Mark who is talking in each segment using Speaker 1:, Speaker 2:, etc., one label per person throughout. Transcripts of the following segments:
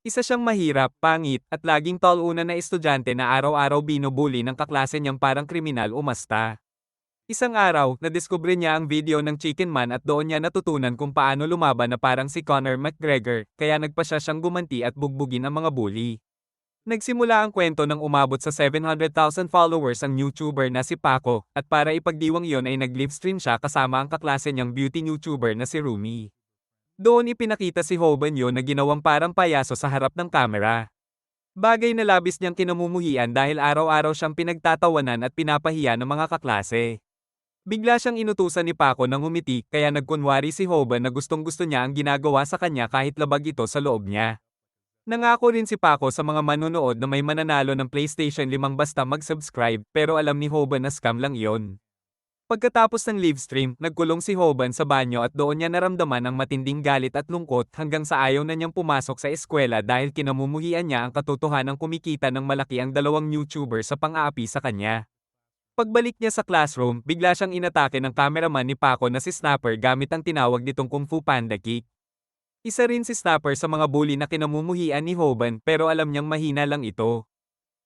Speaker 1: Isa siyang mahirap, pangit, at laging tol-una na estudyante na araw-araw binubuli ng kaklase niyang parang kriminal umasta. Isang araw, nadiskubre niya ang video ng Chicken Man at doon niya natutunan kung paano lumaban na parang si Conor McGregor, kaya nagpa siya siyang gumanti at bugbugin ang mga bully. Nagsimula ang kwento ng umabot sa 700,000 followers ang YouTuber na si Paco, at para ipagdiwang yon ay nag-livestream siya kasama ang kaklase niyang beauty YouTuber na si Rumi. Doon ipinakita si Hoban yon na ginawang parang payaso sa harap ng kamera. Bagay na labis niyang kinamumuhian dahil araw-araw siyang pinagtatawanan at pinapahiya ng mga kaklase. Bigla siyang inutusan ni Paco ng humiti kaya nagkunwari si Hoban na gustong-gusto niya ang ginagawa sa kanya kahit labag ito sa loob niya. Nangako rin si Paco sa mga manonood na may mananalo ng PlayStation 5 basta mag-subscribe pero alam ni Hoban na scam lang iyon. Pagkatapos ng livestream, nagkulong si Hoban sa banyo at doon niya naramdaman ang matinding galit at lungkot hanggang sa ayaw na niyang pumasok sa eskwela dahil kinamumuhian niya ang katotohanang kumikita ng malaki ang dalawang YouTuber sa pang-aapi sa kanya. Pagbalik niya sa classroom, bigla siyang inatake ng cameraman ni Paco na si Snapper gamit ang tinawag nitong Kung Fu Panda Kick. Isa rin si Snapper sa mga bully na kinamumuhian ni Hoban pero alam niyang mahina lang ito.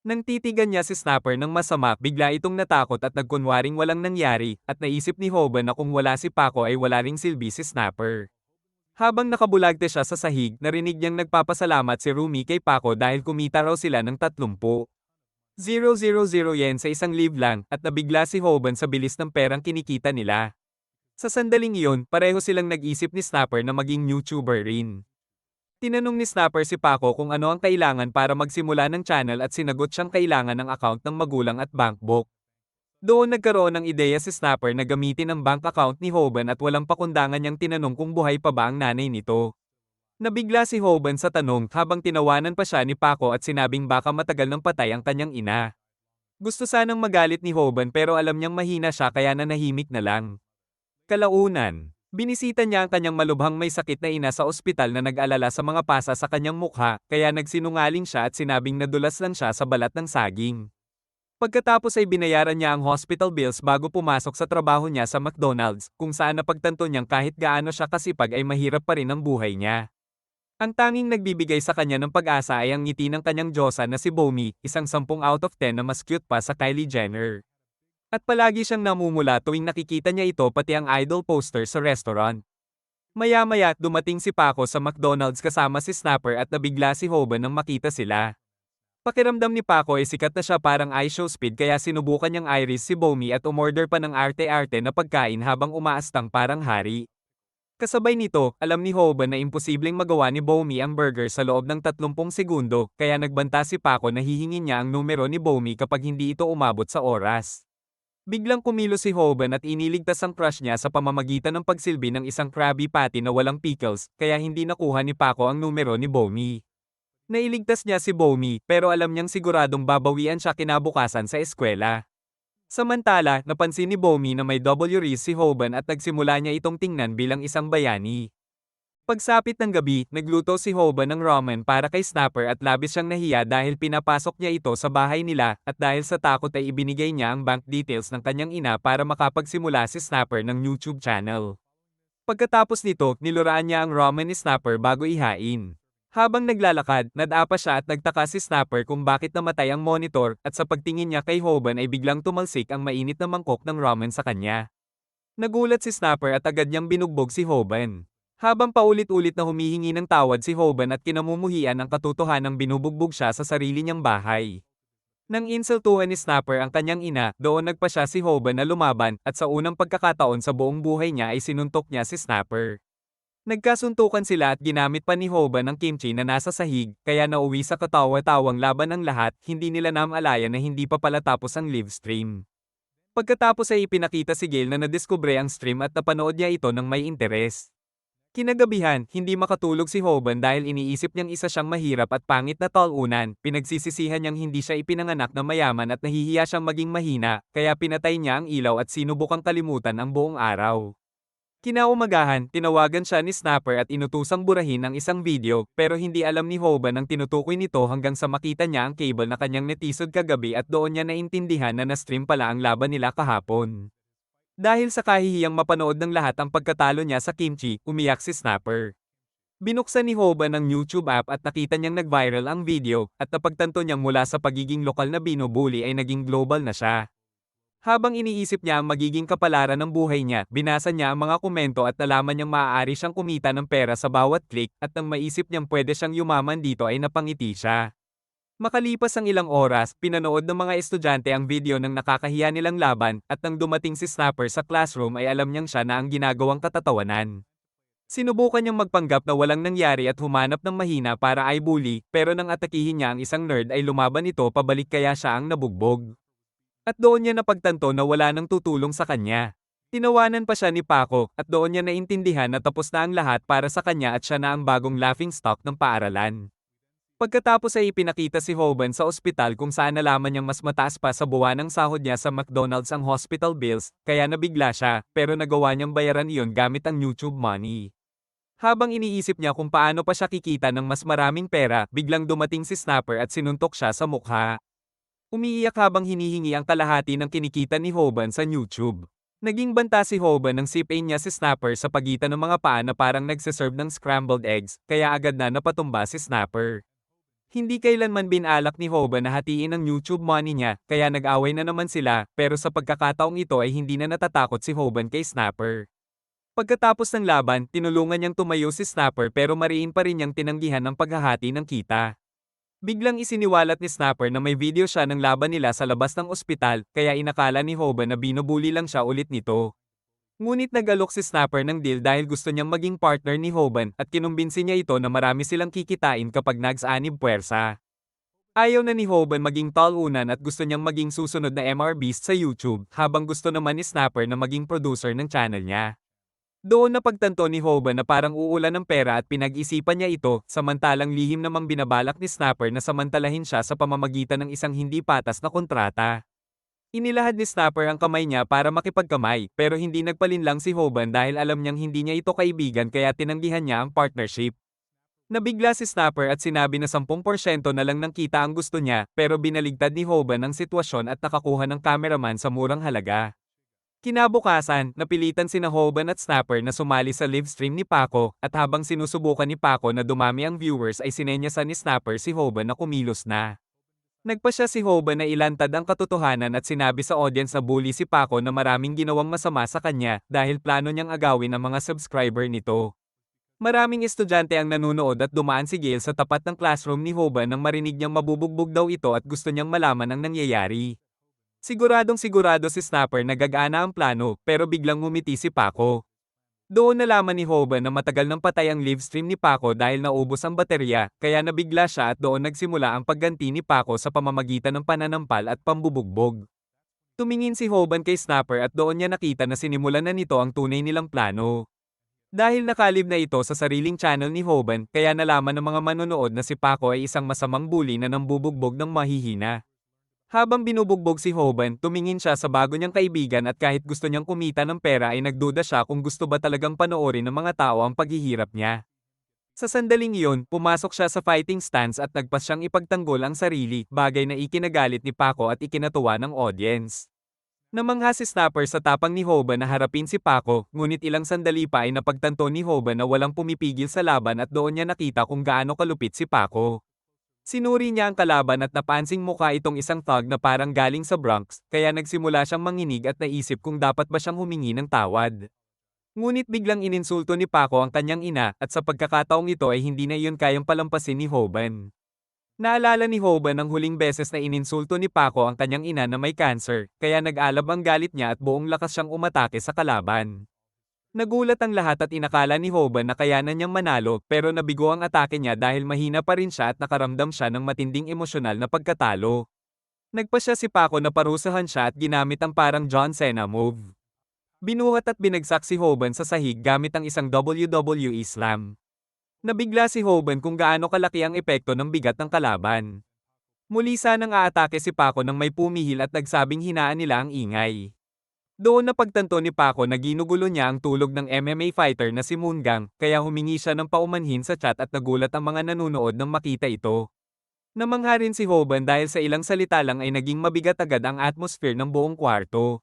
Speaker 1: Nang titigan niya si Snapper ng masama, bigla itong natakot at nagkunwaring walang nangyari, at naisip ni Hoban na kung wala si Paco ay wala ring silbi si Snapper. Habang nakabulagte siya sa sahig, narinig niyang nagpapasalamat si Rumi kay Paco dahil kumita raw sila ng 30,000 yen sa isang live lang, at nabigla si Hoban sa bilis ng perang kinikita nila. Sa sandaling iyon, pareho silang nag-isip ni Snapper na maging YouTuber rin. Tinanong ni Snapper si Paco kung ano ang kailangan para magsimula ng channel at sinagot siyang kailangan ng account ng magulang at bankbook. Doon nagkaroon ng ideya si Snapper na gamitin ang bank account ni Hoban at walang pakundangan niyang tinanong kung buhay pa ba ang nanay nito. Nabigla si Hoban sa tanong habang tinawanan pa siya ni Paco at sinabing baka matagal nang patay ang kanyang ina. Gusto sanang magalit ni Hoban pero alam niyang mahina siya kaya nanahimik na lang. Kalaunan, binisita niya ang kanyang malubhang may sakit na ina sa ospital na nag-alala sa mga pasa sa kanyang mukha, kaya nagsinungaling siya at sinabing nadulas lang siya sa balat ng saging. Pagkatapos ay binayaran niya ang hospital bills bago pumasok sa trabaho niya sa McDonald's, kung saan napagtanto niyang kahit gaano siya kasipag ay mahirap pa rin ang buhay niya. Ang tanging nagbibigay sa kanya ng pag-asa ay ang ngiti ng kanyang diyosa na si Bomi, isang 10 out of 10 na mas cute pa sa Kylie Jenner. At palagi siyang namumula tuwing nakikita niya ito pati ang idol poster sa restaurant. Maya-maya, dumating si Paco sa McDonald's kasama si Snapper at nabigla si Hoban nang makita sila. Pakiramdam ni Paco ay sikat na siya parang iShowSpeed kaya sinubukan niyang iris si Bomi at umorder pa ng arte-arte na pagkain habang umaastang parang hari. Kasabay nito, alam ni Hoban na imposibleng magawa ni Bomi ang burger sa loob ng 30 segundo, kaya nagbanta si Paco na hihingin niya ang numero ni Bomi kapag hindi ito umabot sa oras. Biglang kumilos si Hoban at iniligtas ang crush niya sa pamamagitan ng pagsilbi ng isang Krabby Patty na walang pickles, kaya hindi nakuha ni Paco ang numero ni Bomi. Nailigtas niya si Bomi, pero alam niyang siguradong babawian siya kinabukasan sa eskwela. Samantala, napansin ni Bomi na may W wrist si Hoban at nagsimula niya itong tingnan bilang isang bayani. Pagsapit ng gabi, nagluto si Hoban ng ramen para kay Snapper at labis siyang nahiya dahil pinapasok niya ito sa bahay nila at dahil sa takot ay ibinigay niya ang bank details ng kanyang ina para makapagsimula si Snapper ng YouTube channel. Pagkatapos nito, niluraan niya ang ramen ni Snapper bago ihain. Habang naglalakad, nadapa siya at nagtaka si Snapper kung bakit namatay ang monitor at sa pagtingin niya kay Hoban ay biglang tumalsik ang mainit na mangkok ng ramen sa kanya. Nagulat si Snapper at agad niyang binugbog si Hoban. Habang paulit-ulit na humihingi ng tawad si Hoban at kinamumuhian ang katotohanang binubugbog siya sa sarili niyang bahay. Nang insultuhan ni Snapper ang kanyang ina, doon nagpa siya si Hoban na lumaban at sa unang pagkakataon sa buong buhay niya ay sinuntok niya si Snapper. Nagkasuntukan sila at ginamit pa ni Hoban ang kimchi na nasa sahig, kaya nauwi sa katawa-tawang laban ng lahat, hindi nila namalayan na hindi pa pala tapos ang live stream. Pagkatapos ay ipinakita si Gail na nadiskubre ang stream at napanood niya ito ng may interes. Kinagabihan, hindi makatulog si Hoban dahil iniisip niyang isa siyang mahirap at pangit na talunan, pinagsisisihan niyang hindi siya ipinanganak na mayaman at nahihiya siyang maging mahina, kaya pinatay niya ang ilaw at sinubukang kalimutan ang buong araw. Kinaumagahan, tinawagan siya ni Snapper at inutusang burahin ang isang video, pero hindi alam ni Hoban ang tinutukoy nito hanggang sa makita niya ang cable na kanyang netisod kagabi at doon niya naintindihan na na-stream pala ang laban nila kahapon. Dahil sa kahihiyang mapanood ng lahat ang pagkatalo niya sa kimchi, umiyak si Snapper. Binuksan ni Hoban ang YouTube app at nakita niyang nag-viral ang video, at napagtanto niyang mula sa pagiging lokal na binubuli ay naging global na siya. Habang iniisip niya ang magiging kapalaran ng buhay niya, binasa niya ang mga komento at nalaman niyang maaari siyang kumita ng pera sa bawat click, at nang maisip niyang pwede siyang yumaman dito ay napangiti siya. Makalipas ang ilang oras, pinanood ng mga estudyante ang video ng nakakahiya nilang laban, at nang dumating si Snapper sa classroom ay alam niyang siya na ang ginagawang katatawanan. Sinubukan niyang magpanggap na walang nangyari at humanap ng mahina para ay bully, pero nang atakihin niya ang isang nerd ay lumaban ito pabalik kaya siya ang nabugbog. At doon niya napagtanto na wala nang tutulong sa kanya. Tinawanan pa siya ni Paco, at doon niya naintindihan na tapos na ang lahat para sa kanya at siya na ang bagong laughingstock ng paaralan. Pagkatapos ay ipinakita si Hoban sa ospital kung saan nalaman niyang mas mataas pa sa buwan ng sahod niya sa McDonald's ang hospital bills, kaya nabigla siya, pero nagawa niyang bayaran iyon gamit ang YouTube money. Habang iniisip niya kung paano pa siya kikita ng mas maraming pera, biglang dumating si Snapper at sinuntok siya sa mukha. Umiiyak habang hinihingi ang kalahati ng kinikita ni Hoban sa YouTube. Naging banta si Hoban nang sipin niya si Snapper sa pagitan ng mga paa na parang nagsiserve ng scrambled eggs, kaya agad na napatumba si Snapper. Hindi kailanman binalak ni Hoban na hatiin ang YouTube money niya, kaya nag-away na naman sila, pero sa pagkakataong ito ay hindi na natatakot si Hoban kay Snapper. Pagkatapos ng laban, tinulungan niyang tumayo si Snapper pero mariin pa rin niyang tinanggihan ang paghahati ng kita. Biglang isiniwalat ni Snapper na may video siya ng laban nila sa labas ng ospital, kaya inakala ni Hoban na binubuli lang siya ulit nito. Ngunit nag-alok si Snapper ng deal dahil gusto niyang maging partner ni Hoban at kinumbinsi niya ito na marami silang kikitain kapag nags-anib puwersa. Ayaw na ni Hoban maging talunan at gusto niyang maging susunod na MR Beast sa YouTube, habang gusto naman ni Snapper na maging producer ng channel niya. Doon napagtanto ni Hoban na parang uulan ng pera at pinag-isipan niya ito, samantalang lihim namang binabalak ni Snapper na samantalahin siya sa pamamagitan ng isang hindi patas na kontrata. Inilahad ni Snapper ang kamay niya para makipagkamay, pero hindi nagpalinlang si Hoban dahil alam niyang hindi niya ito kaibigan kaya tinanggihan niya ang partnership. Nabigla si Snapper at sinabi na 10% na lang ng kita ang gusto niya, pero binaligtad ni Hoban ang sitwasyon at nakakuha ng cameraman sa murang halaga. Kinabukasan, napilitan sina Hoban at Snapper na sumali sa livestream ni Paco, at habang sinusubukan ni Paco na dumami ang viewers ay sinenyasan ni Snapper si Hoban na kumilos na. Nagpasya si Hoban na ilantad ang katotohanan at sinabi sa audience na bully si Paco na maraming ginawang masama sa kanya dahil plano niyang agawin ang mga subscriber nito. Maraming estudyante ang nanunood at dumaan si Gail sa tapat ng classroom ni Hoban nang marinig niyang mabubugbog daw ito at gusto niyang malaman ang nangyayari. Siguradong sigurado si Snapper na gagana ang plano, pero biglang ngumiti si Paco. Doon nalaman ni Hoban na matagal nang patay ang livestream ni Paco dahil naubos ang baterya, kaya nabigla siya at doon nagsimula ang pagganti ni Paco sa pamamagitan ng pananampal at pambubugbog. Tumingin si Hoban kay Snapper at doon niya nakita na sinimulan na nito ang tunay nilang plano. Dahil nakalib na ito sa sariling channel ni Hoban, kaya nalaman ng mga manonood na si Paco ay isang masamang bully na nambubugbog ng mahihina. Habang binubugbog si Hoban, tumingin siya sa bago niyang kaibigan at kahit gusto niyang kumita ng pera ay nagduda siya kung gusto ba talagang panoorin ng mga tao ang paghihirap niya. Sa sandaling iyon, pumasok siya sa fighting stance at nagpas siyang ipagtanggol ang sarili, bagay na ikinagalit ni Paco at ikinatuwa ng audience. Namangha si Snapper sa tapang ni Hoban na harapin si Paco, ngunit ilang sandali pa ay napagtanto ni Hoban na walang pumipigil sa laban at doon niya nakita kung gaano kalupit si Paco. Sinuri niya ang kalaban at napansing mukha itong isang thug na parang galing sa Bronx, kaya nagsimula siyang manginig at naisip kung dapat ba siyang humingi ng tawad. Ngunit biglang ininsulto ni Paco ang kanyang ina, at sa pagkakataong ito ay hindi na iyon kayang palampasin ni Hoban. Naalala ni Hoban ang huling beses na ininsulto ni Paco ang kanyang ina na may cancer, kaya nag-alab ang galit niya at buong lakas siyang umatake sa kalaban. Nagulat ang lahat at inakala ni Hoban na kayanan niyang manalo, pero nabigo ang atake niya dahil mahina pa rin siya at nakaramdam siya ng matinding emosyonal na pagkatalo. Nagpasya si Paco na parusahan siya at ginamit ang parang John Cena move. Binuhat at binagsak si Hoban sa sahig gamit ang isang WWE slam. Nabigla si Hoban kung gaano kalaki ang epekto ng bigat ng kalaban. Muli sanang aatake si Paco nang may pumihil at nagsabing hinaan nila ang ingay. Doon napagtanto ni Paco na ginugulo niya ang tulog ng MMA fighter na si Moongang, kaya humingi siya ng paumanhin sa chat at nagulat ang mga nanunood nang makita ito. Namangha rin si Hoban dahil sa ilang salita lang ay naging mabigat agad ang atmosphere ng buong kwarto.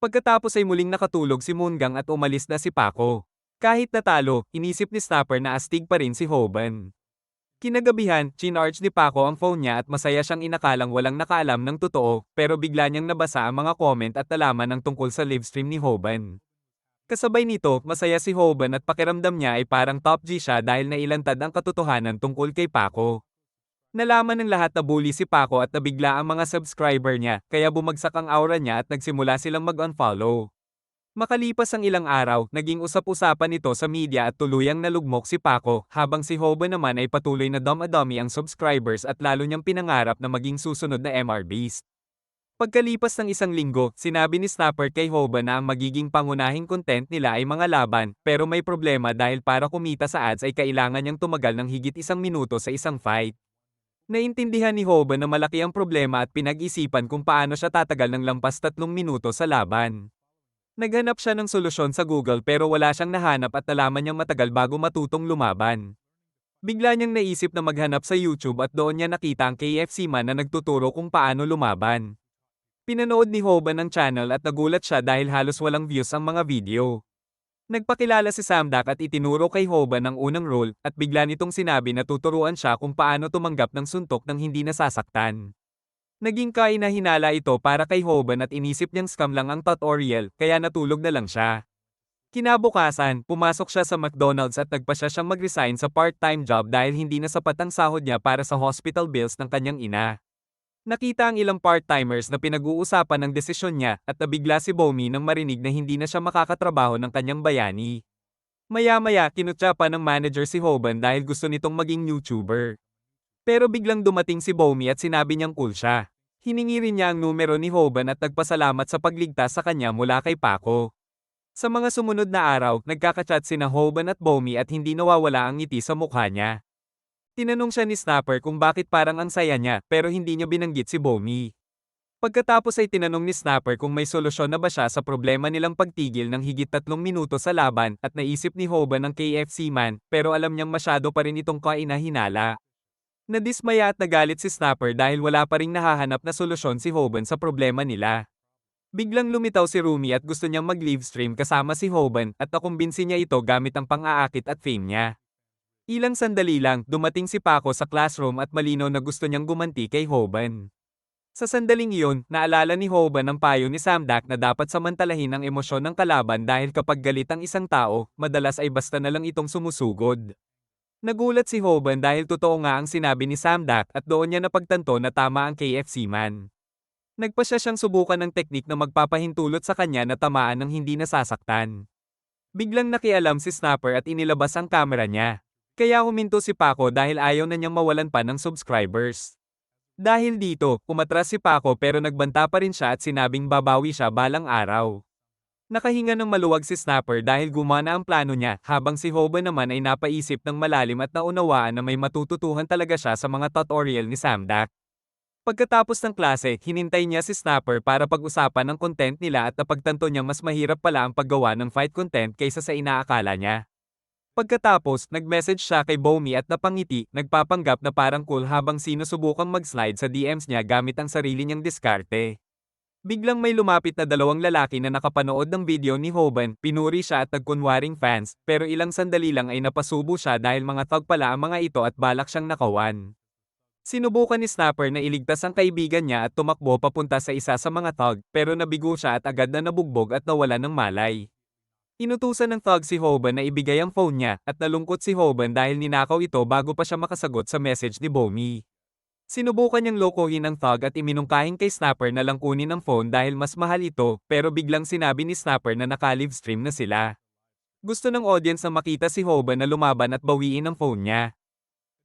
Speaker 1: Pagkatapos ay muling nakatulog si Moongang at umalis na si Paco. Kahit natalo, inisip ni Snapper na astig pa rin si Hoban. Kinagabihan, chinarge ni Paco ang phone niya at masaya siyang inakalang walang nakaalam ng totoo, pero bigla niyang nabasa ang mga comment at nalaman ang tungkol sa livestream ni Hoban. Kasabay nito, masaya si Hoban at pakiramdam niya ay parang top G siya dahil nailantad ang katotohanan tungkol kay Paco. Nalaman ng lahat na bully si Paco at nabigla ang mga subscriber niya, kaya bumagsak ang aura niya at nagsimula silang mag-unfollow. Makalipas ang ilang araw, naging usap-usapan ito sa media at tuluyang nalugmok si Paco, habang si Hoban naman ay patuloy na dummadami ang subscribers at lalo niyang pinangarap na maging susunod na MRBeast. Pagkalipas ng isang linggo, sinabi ni Snapper kay Hoban na ang magiging pangunahing content nila ay mga laban, pero may problema dahil para kumita sa ads ay kailangan niyang tumagal ng higit 1 minuto sa isang fight. Naintindihan ni Hoban na malaki ang problema at pinag-isipan kung paano siya tatagal ng lampas 3 minuto sa laban. Naghanap siya ng solusyon sa Google pero wala siyang nahanap at nalaman niyang matagal bago matutong lumaban. Bigla niyang naisip na maghanap sa YouTube at doon niya nakita ang KFC man na nagtuturo kung paano lumaban. Pinanood ni Hoban ang channel at nagulat siya dahil halos walang views ang mga video. Nagpakilala si Samdak at itinuro kay Hoban ang unang role at bigla nitong sinabi na tuturuan siya kung paano tumanggap ng suntok nang hindi nasasaktan. Naging kainahinala ito para kay Hoban at inisip niyang scam lang ang tutorial, kaya natulog na lang siya. Kinabukasan, pumasok siya sa McDonald's at nagpasya siyang mag-resign sa part-time job dahil hindi na sapat ang sahod niya para sa hospital bills ng kanyang ina. Nakita ang ilang part-timers na pinag-uusapan ng desisyon niya at nabigla si Bomi nang marinig na hindi na siya makakatrabaho ng kanyang bayani. Maya-maya, kinutya pa ng manager si Hoban dahil gusto nitong maging YouTuber. Pero biglang dumating si Bomi at sinabi niyang cool siya. Hiningi rin niya ang numero ni Hoban at nagpasalamat sa pagligtas sa kanya mula kay Paco. Sa mga sumunod na araw, nagkakachat sina Hoban at Bomi at hindi nawawala ang ngiti sa mukha niya. Tinanong siya ni Snapper kung bakit parang ang saya niya pero hindi niya binanggit si Bomi. Pagkatapos ay tinanong ni Snapper kung may solusyon na ba siya sa problema nilang pagtigil ng higit 3 minuto sa laban at naisip ni Hoban ang KFC man pero alam niyang masyado pa rin itong kainahinala. Nadismaya at nagalit si Snapper dahil wala pa ring nahahanap na solusyon si Hoban sa problema nila. Biglang lumitaw si Rumi at gusto niyang mag-livestream kasama si Hoban at nakumbinsi niya ito gamit ang pang-aakit at fame niya. Ilang sandali lang, dumating si Paco sa classroom at malinaw na gusto niyang gumanti kay Hoban. Sa sandaling iyon, naalala ni Hoban ang payo ni Samdak na dapat samantalahin ang emosyon ng kalaban dahil kapag galit ang isang tao, madalas ay basta na lang itong sumusugod. Nagulat si Hoban dahil totoo nga ang sinabi ni Samdak at doon niya napagtanto na tama ang KFC man. Nagpasya siyang subukan ng teknik na magpapahintulot sa kanya na tamaan ng hindi nasasaktan. Biglang nakialam si Snapper at inilabas ang kamera niya. Kaya huminto si Paco dahil ayaw na niyang mawalan pa ng subscribers. Dahil dito, umatras si Paco pero nagbanta pa rin siya at sinabing babawi siya balang araw. Nakahinga ng maluwag si Snapper dahil gumana ang plano niya habang si Hoban naman ay napaisip ng malalim at naunawaan na may matututuhan talaga siya sa mga tutorial ni Samdak. Pagkatapos ng klase, hinintay niya si Snapper para pag-usapan ang content nila at napagtanto niyang mas mahirap pala ang paggawa ng fight content kaysa sa inaakala niya. Pagkatapos, nag-message siya kay Bomi at napangiti, nagpapanggap na parang cool habang sinusubukang mag-slide sa DMs niya gamit ang sarili niyang diskarte. Biglang may lumapit na dalawang lalaki na nakapanood ng video ni Hoban, pinuri siya at nagkunwaring fans, pero ilang sandali lang ay napasubo siya dahil mga thug pala ang mga ito at balak siyang nakawan. Sinubukan ni Snapper na iligtas ang kaibigan niya at tumakbo papunta sa isa sa mga thug, pero nabigo siya at agad na nabugbog at nawala ng malay. Inutusan ng thug si Hoban na ibigay ang phone niya at nalungkot si Hoban dahil ninakaw ito bago pa siya makasagot sa message ni Bomi. Sinubukan niyang lokohin ang thug at iminungkahin kay Snapper na lang kunin ang phone dahil mas mahal ito pero biglang sinabi ni Snapper na naka-livestream na sila. Gusto ng audience na makita si Hoban na lumaban at bawiin ang phone niya.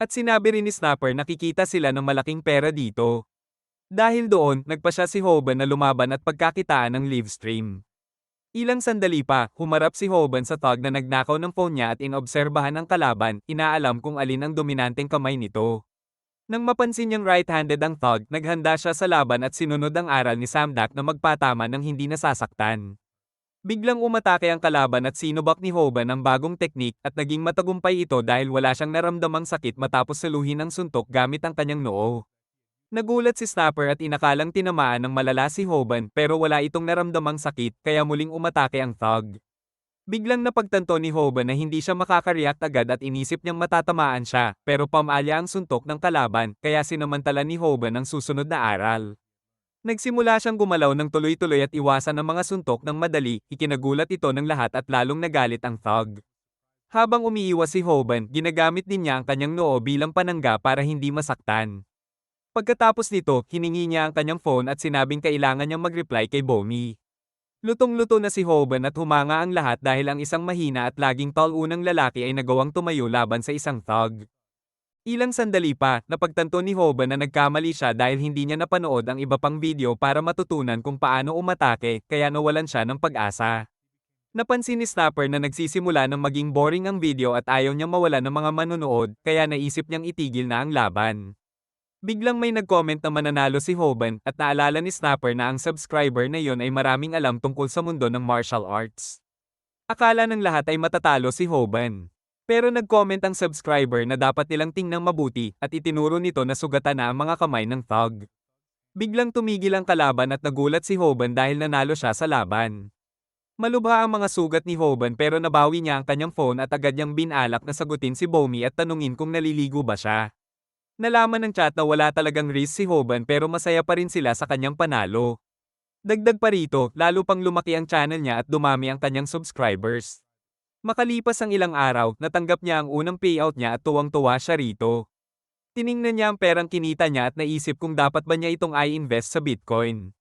Speaker 1: At sinabi rin ni Snapper na kikita sila ng malaking pera dito. Dahil doon, nagpasya si Hoban na lumaban at pagkakitaan ng livestream. Ilang sandali pa, humarap si Hoban sa thug na nagnakaw ng phone niya at inobserbahan ang kalaban, inaalam kung alin ang dominanteng kamay nito. Nang mapansin niyang right-handed ang thug, naghanda siya sa laban at sinunod ang aral ni Samdak na magpatama ng hindi nasasaktan. Biglang umatake ang kalaban at sinubak ni Hoban ang bagong teknik at naging matagumpay ito dahil wala siyang naramdamang sakit matapos saluhin ang suntok gamit ang kanyang noo. Nagulat si Snapper at inakalang tinamaan ng malala si Hoban pero wala itong naramdamang sakit kaya muling umatake ang thug. Biglang napagtanto ni Hoban na hindi siya makaka-react agad at inisip niyang matatamaan siya, pero pamalya ang suntok ng kalaban, kaya sinamantala ni Hoban ang susunod na aral. Nagsimula siyang gumalaw ng tuloy-tuloy at iwasan ang mga suntok ng madali, ikinagulat ito ng lahat at lalong nagalit ang thug. Habang umiiwas si Hoban, ginagamit din niya ang kanyang noo bilang panangga para hindi masaktan. Pagkatapos nito, hiningi niya ang kanyang phone at sinabing kailangan niyang mag-reply kay Bomi. Lutong-luto na si Hoban at humanga ang lahat dahil ang isang mahina at laging tall-unang lalaki ay nagawang tumayo laban sa isang thug. Ilang sandali pa, napagtanto ni Hoban na nagkamali siya dahil hindi niya napanood ang iba pang video para matutunan kung paano umatake, kaya nawalan siya ng pag-asa. Napansin ni Snapper na nagsisimula ng maging boring ang video at ayaw niyang mawala ng mga manonood, kaya naisip niyang itigil na ang laban. Biglang may nag-comment na mananalo si Hoban at naalala ni Snapper na ang subscriber na yon ay maraming alam tungkol sa mundo ng martial arts. Akala ng lahat ay matatalo si Hoban. Pero nag-comment ang subscriber na dapat nilang tingnang mabuti at itinuro nito na sugatan na ang mga kamay ng thug. Biglang tumigil ang kalaban at nagulat si Hoban dahil nanalo siya sa laban. Malubha ang mga sugat ni Hoban pero nabawi niya ang kanyang phone at agad niyang binalak na sagutin si Bomi at tanungin kung naliligo ba siya. Nalaman ng chat na wala talagang risk si Hoban pero masaya pa rin sila sa kanyang panalo. Dagdag pa rito, lalo pang lumaki ang channel niya at dumami ang kanyang subscribers. Makalipas ang ilang araw, natanggap niya ang unang payout niya at tuwang-tuwa siya rito. Tiningnan niya ang perang kinita niya at naisip kung dapat ba niya itong i-invest sa Bitcoin.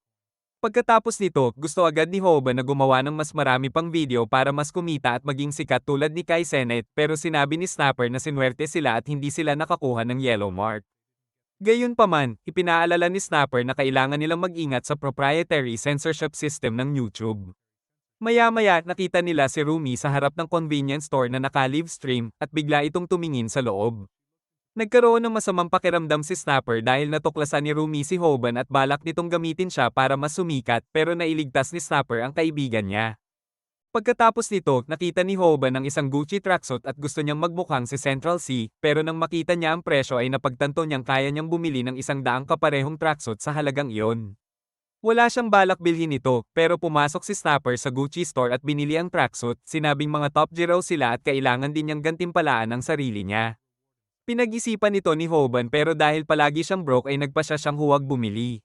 Speaker 1: Pagkatapos nito, gusto agad ni Hoban na gumawa ng mas marami pang video para mas kumita at maging sikat tulad ni Kai Cenat, pero sinabi ni Snapper na sinuwerte sila at hindi sila nakakuha ng yellow mark. Gayunpaman, ipinaalala ni Snapper na kailangan nilang mag-ingat sa proprietary censorship system ng YouTube. Maya-maya, nakita nila si Rumi sa harap ng convenience store na naka-livestream at bigla itong tumingin sa loob. Nagkaroon ng masamang pakiramdam si Snapper dahil natuklasan ni Rumi si Hoban at balak nitong gamitin siya para mas sumikat, pero nailigtas ni Snapper ang kaibigan niya. Pagkatapos nito, nakita ni Hoban ang isang Gucci tracksuit at gusto niyang magmukhang si Central C, pero nang makita niya ang presyo ay napagtanto niyang kaya niyang bumili ng 100 kaparehong tracksuit sa halagang iyon. Wala siyang balak bilhin ito, pero pumasok si Snapper sa Gucci store at binili ang tracksuit, sinabing mga top G raw sila at kailangan din niyang gantimpalaan ang sarili niya. Pinag-isipan nito ni Hoban pero dahil palagi siyang broke ay nagpasya siyang huwag bumili.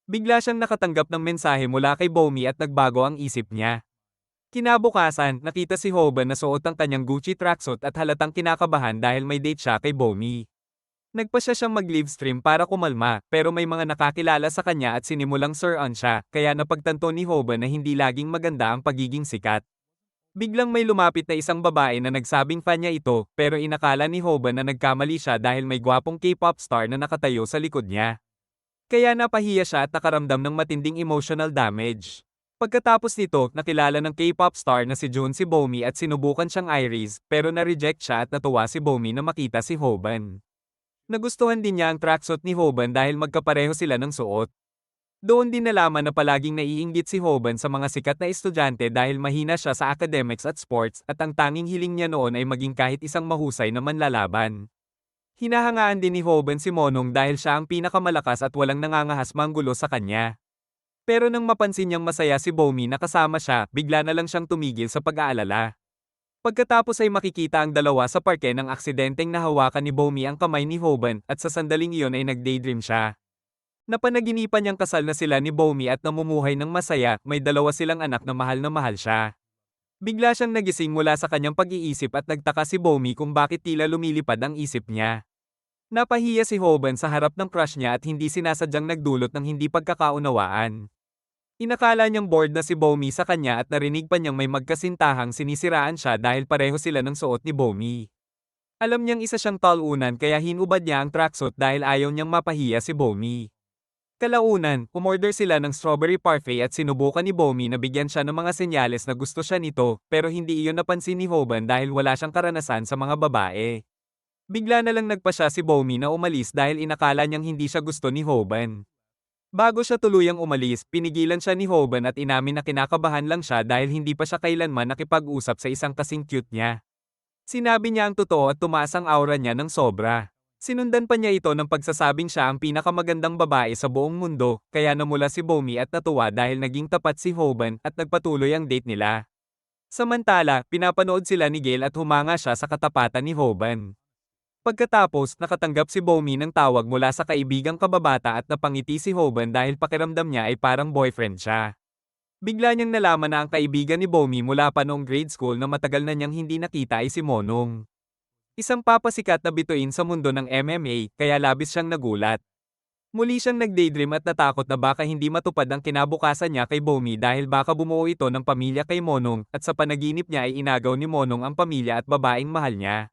Speaker 1: Bigla siyang nakatanggap ng mensahe mula kay Bomi at nagbago ang isip niya. Kinabukasan, nakita si Hoban na suot ang kanyang Gucci tracksuit at halatang kinakabahan dahil may date siya kay Bomi. Nagpasya siyang mag-livestream para kumalma, pero may mga nakakilala sa kanya at sinimulang sir-on siya, kaya napagtanto ni Hoban na hindi laging maganda ang pagiging sikat. Biglang may lumapit na isang babae na nagsabing fan niya ito, pero inakala ni Hoban na nagkamali siya dahil may gwapong K-pop star na nakatayo sa likod niya. Kaya napahiya siya at nakaramdam ng matinding emotional damage. Pagkatapos nito, nakilala ng K-pop star na si Jun si Bomi at sinubukan siyang i-raise, pero na-reject siya at natuwa si Bomi na makita si Hoban. Nagustuhan din niya ang tracksuit ni Hoban dahil magkapareho sila ng suot. Doon din nalaman na palaging naiinggit si Hoban sa mga sikat na estudyante dahil mahina siya sa academics at sports at ang tanging hiling niya noon ay maging kahit isang mahusay na manlalaban. Hinahangaan din ni Hoban si Monong dahil siya ang pinakamalakas at walang nangangahas manggulo sa kanya. Pero nang mapansin niyang masaya si Bomi na kasama siya, bigla na lang siyang tumigil sa pag-aalala. Pagkatapos ay makikita ang dalawa sa parke ng aksidenteng nahawakan ni Bomi ang kamay ni Hoban at sa sandaling iyon ay nag-daydream siya. Napanaginipan niyang kasal na sila ni Bomi at namumuhay ng masaya, may dalawa silang anak na mahal siya. Bigla siyang nagising mula sa kanyang pag-iisip at nagtaka si Bomi kung bakit tila lumilipad ang isip niya. Napahiya si Hoban sa harap ng crush niya at hindi sinasadyang nagdulot ng hindi pagkakaunawaan. Inakala niyang bored na si Bomi sa kanya at narinig pa niyang may magkasintahang sinisiraan siya dahil pareho sila ng suot ni Bomi. Alam niyang isa siyang talunan kaya hinubad niya ang tracksuit dahil ayaw niyang mapahiya si Bomi. Kalaunan, umorder sila ng strawberry parfait at sinubukan ni Bomi na bigyan siya ng mga senyales na gusto siya nito, pero hindi iyon napansin ni Hoban dahil wala siyang karanasan sa mga babae. Bigla na lang nagpasya si Bomi na umalis dahil inakala niyang hindi siya gusto ni Hoban. Bago siya tuluyang umalis, pinigilan siya ni Hoban at inamin na kinakabahan lang siya dahil hindi pa siya kailanman nakipag-usap sa isang kasing cute niya. Sinabi niya ang totoo at tumaas ang aura niya ng sobra. Sinundan pa niya ito ng pagsasabing siya ang pinakamagandang babae sa buong mundo, kaya namula si Bomi at natuwa dahil naging tapat si Hoban at nagpatuloy ang date nila. Samantala, pinapanood sila ni Gail at humanga siya sa katapatan ni Hoban. Pagkatapos, nakatanggap si Bomi ng tawag mula sa kaibigang kababata at napangiti si Hoban dahil pakiramdam niya ay parang boyfriend siya. Bigla niyang nalaman na ang kaibigan ni Bomi mula pa noong grade school na matagal na niyang hindi nakita ay si Monong. Isang papasikat na bituin sa mundo ng MMA, kaya labis siyang nagulat. Muli siyang nag-daydream at natakot na baka hindi matupad ang kinabukasan niya kay Bomi dahil baka bumuo ito ng pamilya kay Monong at sa panaginip niya ay inagaw ni Monong ang pamilya at babaeng mahal niya.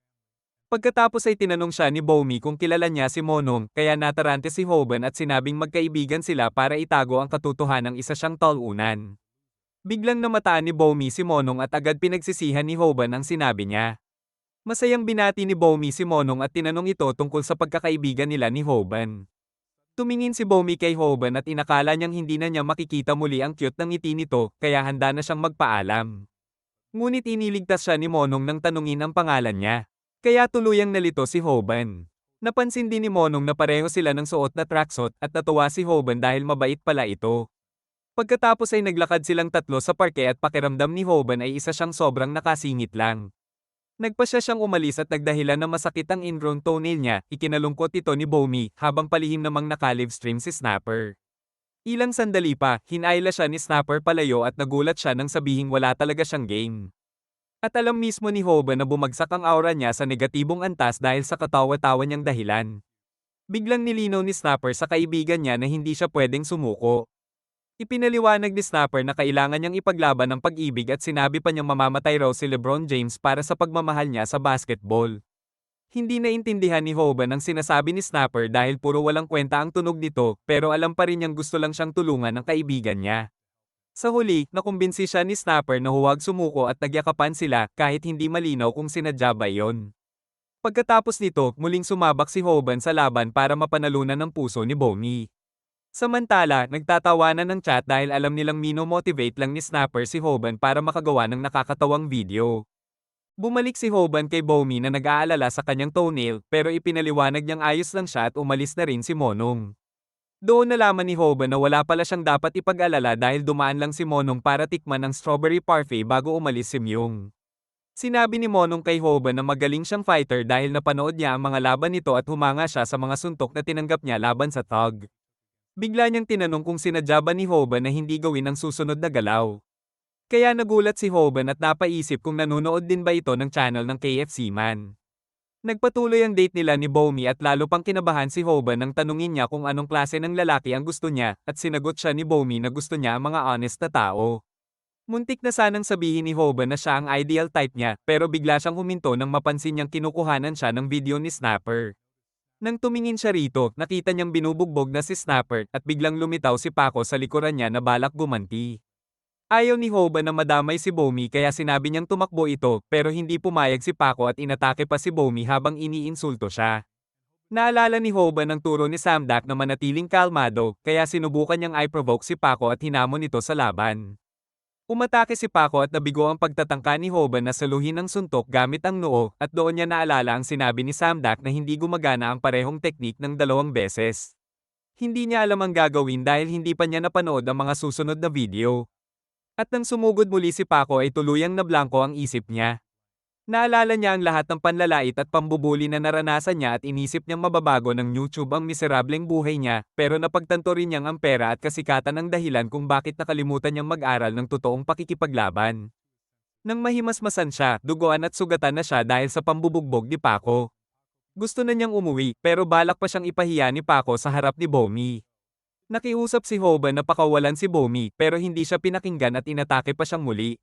Speaker 1: Pagkatapos ay tinanong siya ni Bomi kung kilala niya si Monong kaya natarante si Hoban at sinabing magkaibigan sila para itago ang katotohanang isa siyang talunan. Biglang namataan ni Bomi si Monong at agad pinagsisihan ni Hoban ang sinabi niya. Masayang binati ni Bomi si Monong at tinanong ito tungkol sa pagkakaibigan nila ni Hoban. Tumingin si Bomi kay Hoban at inakala niyang hindi na niya makikita muli ang cute ng ngiti nito kaya handa na siyang magpaalam. Ngunit iniligtas siya ni Monong nang tanungin ang pangalan niya. Kaya tuluyang nalito si Hoban. Napansin din ni Monong na pareho sila ng suot na tracksuit at natuwa si Hoban dahil mabait pala ito. Pagkatapos ay naglakad silang tatlo sa parke at pakiramdam ni Hoban ay isa siyang sobrang nakasingit lang. Nagpasya siyang umalis at nagdahilan na masakit ang ingrown toenail niya, ikinalungkot ito ni Bomi habang palihim namang naka-livestream si Snapper. Ilang sandali pa, hinayla siya ni Snapper palayo at nagulat siya nang sabihing wala talaga siyang game. At alam mismo ni Hoban na bumagsak ang aura niya sa negatibong antas dahil sa katawa-tawa niyang dahilan. Biglang nilinaw ni Snapper sa kaibigan niya na hindi siya pwedeng sumuko. Ipinaliwanag ni Snapper na kailangan niyang ipaglaban ang pag-ibig at sinabi pa niyang mamamatay raw si LeBron James para sa pagmamahal niya sa basketball. Hindi naintindihan ni Hoban ang sinasabi ni Snapper dahil puro walang kwenta ang tunog nito pero alam pa rin niyang gusto lang siyang tulungan ng kaibigan niya. Sa huli, nakumbinsi siya ni Snapper na huwag sumuko at nagyakapan sila kahit hindi malinaw kung sinadya ba iyon. Pagkatapos nito, muling sumabak si Hoban sa laban para mapanalunan ng puso ni Bomi. Samantala, nagtatawanan ng chat dahil alam nilang mino-motivate lang ni Snapper si Hoban para makagawa ng nakakatawang video. Bumalik si Hoban kay Bomi na nag-aalala sa kanyang toenail pero ipinaliwanag niyang ayos lang siya at umalis na rin si Monong. Doon nalaman ni Hoban na wala pala siyang dapat ipag-alala dahil dumaan lang si Monong para tikman ang strawberry parfait bago umalis si Myung. Sinabi ni Monong kay Hoban na magaling siyang fighter dahil napanood niya ang mga laban nito at humanga siya sa mga suntok na tinanggap niya laban sa Thug. Bigla niyang tinanong kung sinadya ba ni Hoban na hindi gawin ang susunod na galaw. Kaya nagulat si Hoban at napaisip kung nanonood din ba ito ng channel ng KFC Man. Nagpatuloy ang date nila ni Bomi at lalo pang kinabahan si Hoban nang tanungin niya kung anong klase ng lalaki ang gusto niya at sinagot siya ni Bomi na gusto niya ang mga honest na tao. Muntik na sanang sabihin ni Hoban na siya ang ideal type niya pero bigla siyang huminto nang mapansin niyang kinukuhanan siya ng video ni Snapper. Nang tumingin siya rito, nakita niyang binubugbog na si Snapper at biglang lumitaw si Paco sa likuran niya na balak gumanti. Ayaw ni Hoban na madamay si Bomi kaya sinabi niyang tumakbo ito pero hindi pumayag si Paco at inatake pa si Bomi habang iniinsulto siya. Naalala ni Hoban ang turo ni Samdak na manatiling kalmado kaya sinubukan niyang i-provoke si Paco at hinamon ito sa laban. Umatake si Paco at nabigo ang pagtatangka ni Hoban na saluhin ang suntok gamit ang noo at doon niya naalala ang sinabi ni Samdak na hindi gumagana ang parehong teknik ng 2 beses. Hindi niya alam ang gagawin dahil hindi pa niya napanood ang mga susunod na video. At nang sumugod muli si Paco ay tuluyang nablangko ang isip niya. Naalala niya ang lahat ng panlalait at pambubuli na naranasan niya at inisip niyang mababago ng YouTube ang miserableng buhay niya, pero napagtanto rin niyang ang pera at kasikatan ang dahilan kung bakit nakalimutan niyang mag-aral ng totoong pakikipaglaban. Nang mahimasmasan siya, duguan at sugatan na siya dahil sa pambubugbog ni Paco. Gusto na niyang umuwi, pero balak pa siyang ipahiya ni Paco sa harap ni Bomi. Nakiusap si Hoban na pakawalan si Bomi, pero hindi siya pinakinggan at inatake pa siyang muli.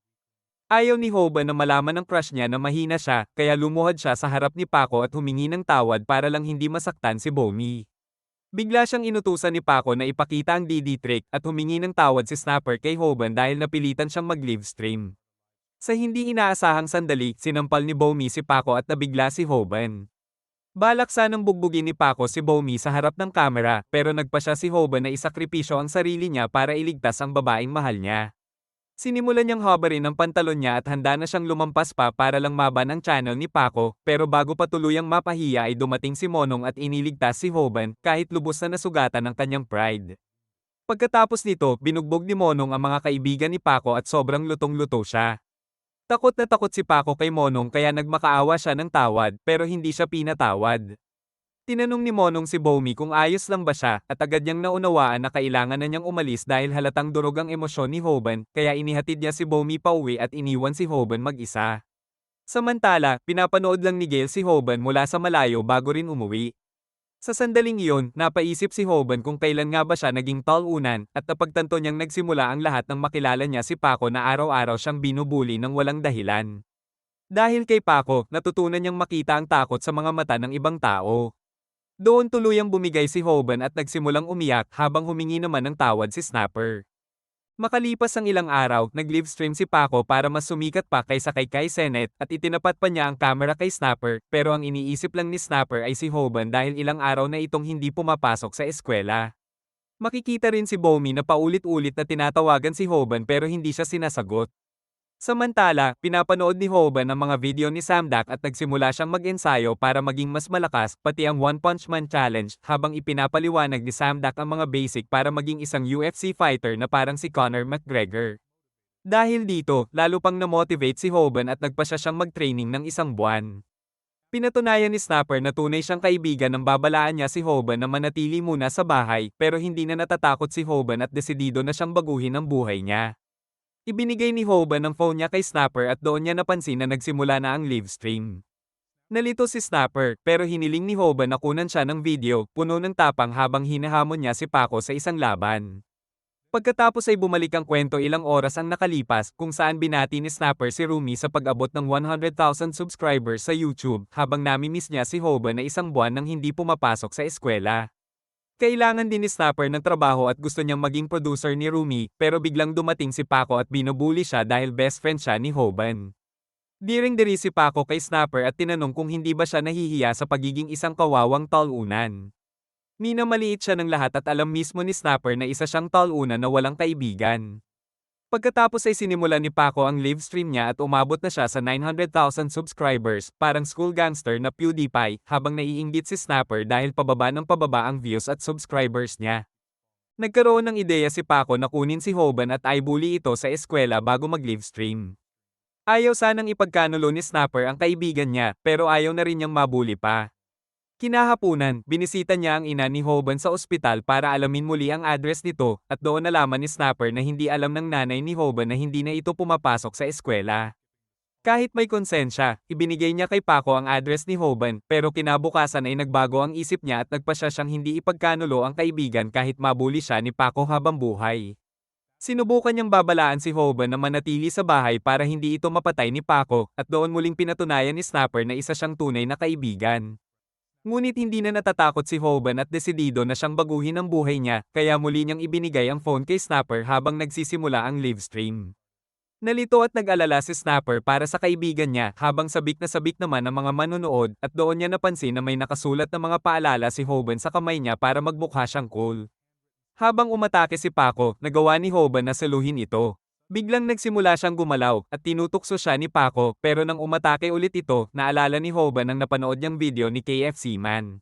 Speaker 1: Ayaw ni Hoban na malaman ng crush niya na mahina siya, kaya lumuhad siya sa harap ni Paco at humingi ng tawad para lang hindi masaktan si Bomi. Bigla siyang inutusan ni Paco na ipakita ang DD trick at humingi ng tawad si Snapper kay Hoban dahil napilitan siyang mag-livestream. Sa hindi inaasahang sandali, sinampal ni Bomi si Paco at nabigla si Hoban. Balak sanang bugbugin ni Paco si Bomi sa harap ng kamera pero nagpasya si Hoban na isakripisyo ang sarili niya para iligtas ang babaeng mahal niya. Sinimulan niyang habarin ang pantalon niya at handa na siyang lumampas pa para lang maban ang channel ni Paco, pero bago pa tuluyang mapahiya ay dumating si Monong at iniligtas si Hoban kahit lubos na nasugatan ang kanyang pride. Pagkatapos nito, binugbog ni Monong ang mga kaibigan ni Paco at sobrang lutong-luto siya. Takot na takot si Paco kay Monong kaya nagmakaawa siya ng tawad pero hindi siya pinatawad. Tinanong ni Monong si Bomi kung ayos lang ba siya at agad niyang naunawaan na kailangan na niyang umalis dahil halatang durog ang emosyon ni Hoban kaya inihatid niya si Bomi pauwi at iniwan si Hoban mag-isa. Samantala, pinapanood lang ni Gail si Hoban mula sa malayo bago rin umuwi. Sa sandaling iyon, napaisip si Hoban kung kailan nga ba siya naging talunan at napagtanto niyang nagsimula ang lahat nang makilala niya si Paco na araw-araw siyang binubuli ng walang dahilan. Dahil kay Paco, natutunan niyang makita ang takot sa mga mata ng ibang tao. Doon tuluyang bumigay si Hoban at nagsimulang umiyak habang humingi naman ng tawad si Snapper. Makalipas ang ilang araw, nag-livestream si Paco para mas sumikat pa kaysa kay Kai Cenat at itinapat pa niya ang camera kay Snapper pero ang iniisip lang ni Snapper ay si Hoban dahil ilang araw na itong hindi pumapasok sa eskwela. Makikita rin si Bomi na paulit-ulit na tinatawagan si Hoban pero hindi siya sinasagot. Samantala, pinapanood ni Hoban ang mga video ni Samdak at nagsimula siyang mag-ensayo para maging mas malakas, pati ang One Punch Man Challenge, habang ipinapaliwanag ni Samdak ang mga basic para maging isang UFC fighter na parang si Conor McGregor. Dahil dito, lalo pang na-motivate si Hoban at nagpasya siyang mag-training ng isang buwan. Pinatunayan ni Snapper na tunay siyang kaibigan nang babalaan niya si Hoban na manatili muna sa bahay pero hindi na natatakot si Hoban at desidido na siyang baguhin ang buhay niya. Ibinigay ni Hoban ang phone niya kay Snapper at doon niya napansin na nagsimula na ang livestream. Nalito si Snapper pero hiniling ni Hoban na kunan siya ng video, puno ng tapang habang hinahamon niya si Paco sa isang laban. Pagkatapos ay bumalik ang kwento ilang oras ang nakalipas kung saan binati ni Snapper si Rumi sa pag-abot ng 100,000 subscribers sa YouTube habang namimiss niya si Hoban na isang buwan nang hindi pumapasok sa eskwela. Kailangan din ni Snapper ng trabaho at gusto niyang maging producer ni Rumi pero biglang dumating si Paco at binubuli siya dahil best friend siya ni Hoban. Diring-diri si Paco kay Snapper at tinanong kung hindi ba siya nahihiya sa pagiging isang kawawang talunan. Minamaliit siya ng lahat at alam mismo ni Snapper na isa siyang talunan na walang kaibigan. Pagkatapos ay sinimulan ni Paco ang livestream niya at umabot na siya sa 900,000 subscribers, parang school gangster na PewDiePie, habang naiinggit si Snapper dahil pababa ng pababa ang views at subscribers niya. Nagkaroon ng ideya si Paco na kunin si Hoban at i-bully ito sa eskwela bago mag-livestream. Ayaw sanang ipagkanulo ni Snapper ang kaibigan niya, pero ayaw na rin niyang mabully pa. Kinahapunan, binisita niya ang ina ni Hoban sa ospital para alamin muli ang address nito, at doon nalaman ni Snapper na hindi alam ng nanay ni Hoban na hindi na ito pumapasok sa eskwela. Kahit may konsensya, ibinigay niya kay Paco ang address ni Hoban, pero kinabukasan ay nagbago ang isip niya at nagpasya siyang hindi ipagkanulo ang kaibigan kahit mabuli siya ni Paco habang buhay. Sinubukan niyang babalaan si Hoban na manatili sa bahay para hindi ito mapatay ni Paco, at doon muling pinatunayan ni Snapper na isa siyang tunay na kaibigan. Ngunit hindi na natatakot si Hoban at desidido na siyang baguhin ang buhay niya, kaya muli niyang ibinigay ang phone kay Snapper habang nagsisimula ang livestream. Nalito at nag-alala si Snapper para sa kaibigan niya habang sabik na sabik naman ang mga manonood at doon niya napansin na may nakasulat na mga paalala si Hoban sa kamay niya para magmukha siyang cool. Habang umatake si Paco, nagawa ni Hoban na saluhin ito. Biglang nagsimula siyang gumalaw at tinutukso siya ni Paco pero nang umatake ulit ito, naalala ni Hoban ang napanood niyang video ni KFC Man.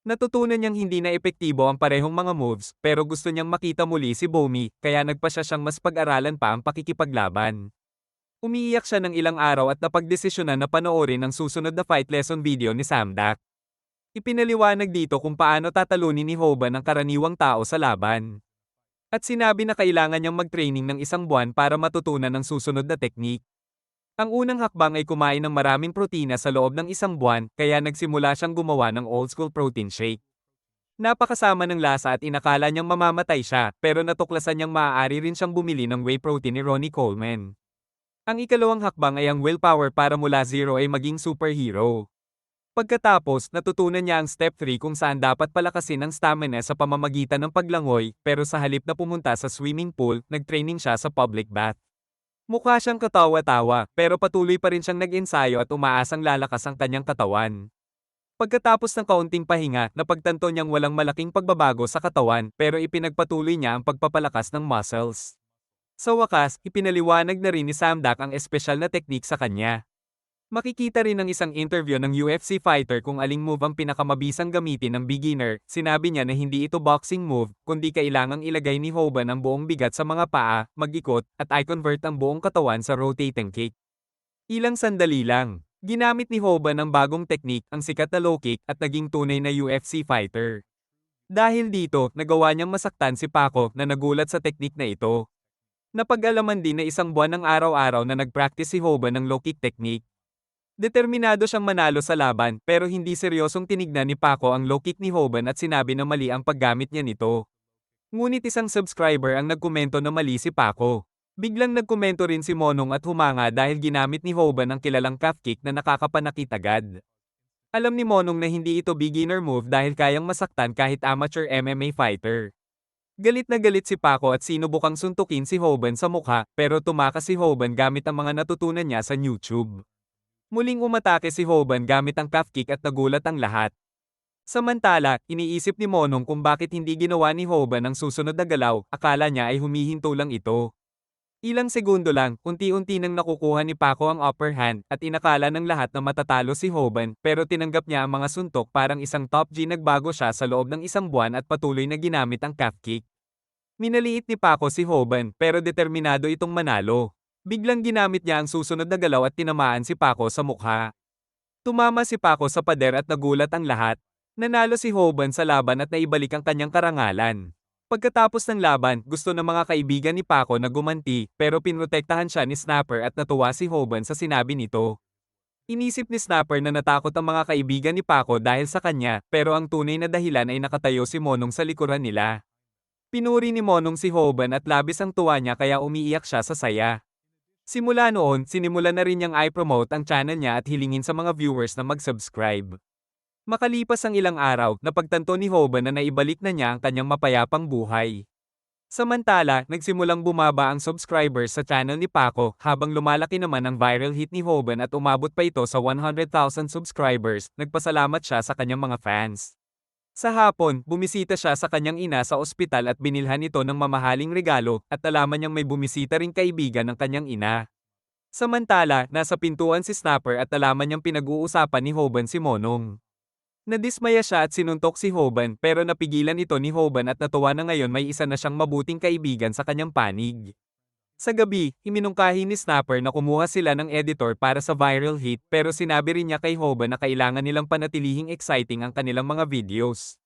Speaker 1: Natutunan niyang hindi na epektibo ang parehong mga moves pero gusto niyang makita muli si Bomi kaya nagpasya siyang mas pag-aralan pa ang pakikipaglaban. Umiiyak siya ng ilang araw at napagdesisyonan na panoorin ang susunod na fight lesson video ni Samdak. Ipinaliwanag dito kung paano tatalunin ni Hoban ang karaniwang tao sa laban. At sinabi na kailangan niyang mag-training ng isang buwan para matutunan ang susunod na teknik. Ang unang hakbang ay kumain ng maraming protina sa loob ng isang buwan, kaya nagsimula siyang gumawa ng old school protein shake. Napakasama ng lasa at inakala niyang mamamatay siya, pero natuklasan niyang maaari rin siyang bumili ng whey protein ni Ronnie Coleman. Ang ikalawang hakbang ay ang willpower para mula zero ay maging superhero. Pagkatapos, natutunan niya ang step 3 kung saan dapat palakasin ang stamina sa pamamagitan ng paglangoy, pero sa halip na pumunta sa swimming pool, nagtraining siya sa public bath. Mukha siyang katawa-tawa, pero patuloy pa rin siyang nag-ensayo at umaasang lalakas ang kanyang katawan. Pagkatapos ng kaunting pahinga, napagtanto niyang walang malaking pagbabago sa katawan, pero ipinagpatuloy niya ang pagpapalakas ng muscles. Sa wakas, ipinaliwanag na rin ni Samdak ang espesyal na teknik sa kanya. Makikita rin ng isang interview ng UFC fighter kung aling move ang pinakamabisang gamitin ng beginner. Sinabi niya na hindi ito boxing move, kundi kailangang ilagay ni Hoban ang buong bigat sa mga paa, mag-ikot, at i-convert ang buong katawan sa rotating kick. Ilang sandali lang. Ginamit ni Hoban ang bagong teknik, ang sikat na low kick at naging tunay na UFC fighter. Dahil dito, nagawa niyang masaktan si Paco na nagulat sa teknik na ito. Napag-alaman din na isang buwan ng araw-araw na nag-practice si Hoban ng low kick technique. Determinado siyang manalo sa laban pero hindi seryosong tinignan ni Paco ang low kick ni Hoban at sinabi na mali ang paggamit niya nito. Ngunit isang subscriber ang nagkomento na mali si Paco. Biglang nagkomento rin si Monong at humanga dahil ginamit ni Hoban ang kilalang calf kick na nakakapanakit agad. Alam ni Monong na hindi ito beginner move dahil kayang masaktan kahit amateur MMA fighter. Galit na galit si Paco at sinubukang suntukin si Hoban sa mukha pero tumakas si Hoban gamit ang mga natutunan niya sa YouTube. Muling umatake si Hoban gamit ang calf kick at nagulat ang lahat. Samantala, iniisip ni Monong kung bakit hindi ginawa ni Hoban ang susunod na galaw, akala niya ay humihinto lang ito. Ilang segundo lang, unti-unti nang nakukuha ni Paco ang upper hand at inakala ng lahat na matatalo si Hoban pero tinanggap niya ang mga suntok parang isang top G nagbago siya sa loob ng isang buwan at patuloy na ginamit ang calf kick. Minaliit ni Paco si Hoban pero determinado itong manalo. Biglang ginamit niya ang susunod na galaw at tinamaan si Paco sa mukha. Tumama si Paco sa pader at nagulat ang lahat. Nanalo si Hoban sa laban at naibalik ang kanyang karangalan. Pagkatapos ng laban, gusto ng mga kaibigan ni Paco na gumanti pero pinrotektahan siya ni Snapper at natuwa si Hoban sa sinabi nito. Inisip ni Snapper na natakot ang mga kaibigan ni Paco dahil sa kanya pero ang tunay na dahilan ay nakatayo si Monong sa likuran nila. Pinuri ni Monong si Hoban at labis ang tuwa niya kaya umiiyak siya sa saya. Simula noon, sinimulan na rin niyang i-promote ang channel niya at hilingin sa mga viewers na mag-subscribe. Makalipas ang ilang araw, napagtanto ni Hoban na naibalik na niya ang kanyang mapayapang buhay. Samantala, nagsimulang bumaba ang subscribers sa channel ni Paco habang lumalaki naman ang viral hit ni Hoban at umabot pa ito sa 100,000 subscribers, nagpasalamat siya sa kanyang mga fans. Sa hapon, bumisita siya sa kanyang ina sa ospital at binilhan ito ng mamahaling regalo at nalaman niyang may bumisita ring kaibigan ng kanyang ina. Samantala, nasa pintuan si Snapper at nalaman niyang pinag-uusapan ni Hoban si Monong. Nadismaya siya at sinuntok si Hoban pero napigilan ito ni Hoban at natuwa na ngayon may isa na siyang mabuting kaibigan sa kanyang panig. Sa gabi, iminungkahi ni Snapper na kumuha sila ng editor para sa viral hit pero sinabi rin niya kay Hoban na kailangan nilang panatilihing exciting ang kanilang mga videos.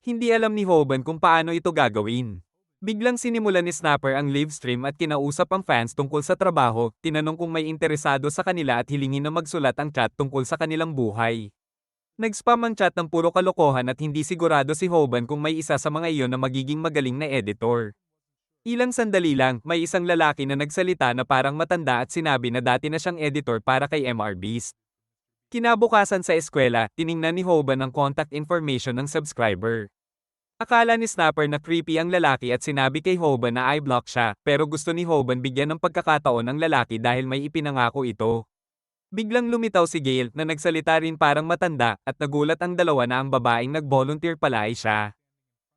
Speaker 1: Hindi alam ni Hoban kung paano ito gagawin. Biglang sinimulan ni Snapper ang live stream at kinausap ang fans tungkol sa trabaho, tinanong kung may interesado sa kanila at hilingin na magsulat ang chat tungkol sa kanilang buhay. Nag-spam ang chat ng puro kalokohan at hindi sigurado si Hoban kung may isa sa mga iyon na magiging magaling na editor. Ilang sandali lang, may isang lalaki na nagsalita na parang matanda at sinabi na dati na siyang editor para kay MRBeast. Kinabukasan sa eskwela, tiningnan ni Hoban ang contact information ng subscriber. Akala ni Snapper na creepy ang lalaki at sinabi kay Hoban na i-block siya, pero gusto ni Hoban bigyan ng pagkakataon ang lalaki dahil may ipinangako ito. Biglang lumitaw si Gail na nagsalita rin parang matanda at nagulat ang dalawa na ang babaeng nag-volunteer pala ay siya.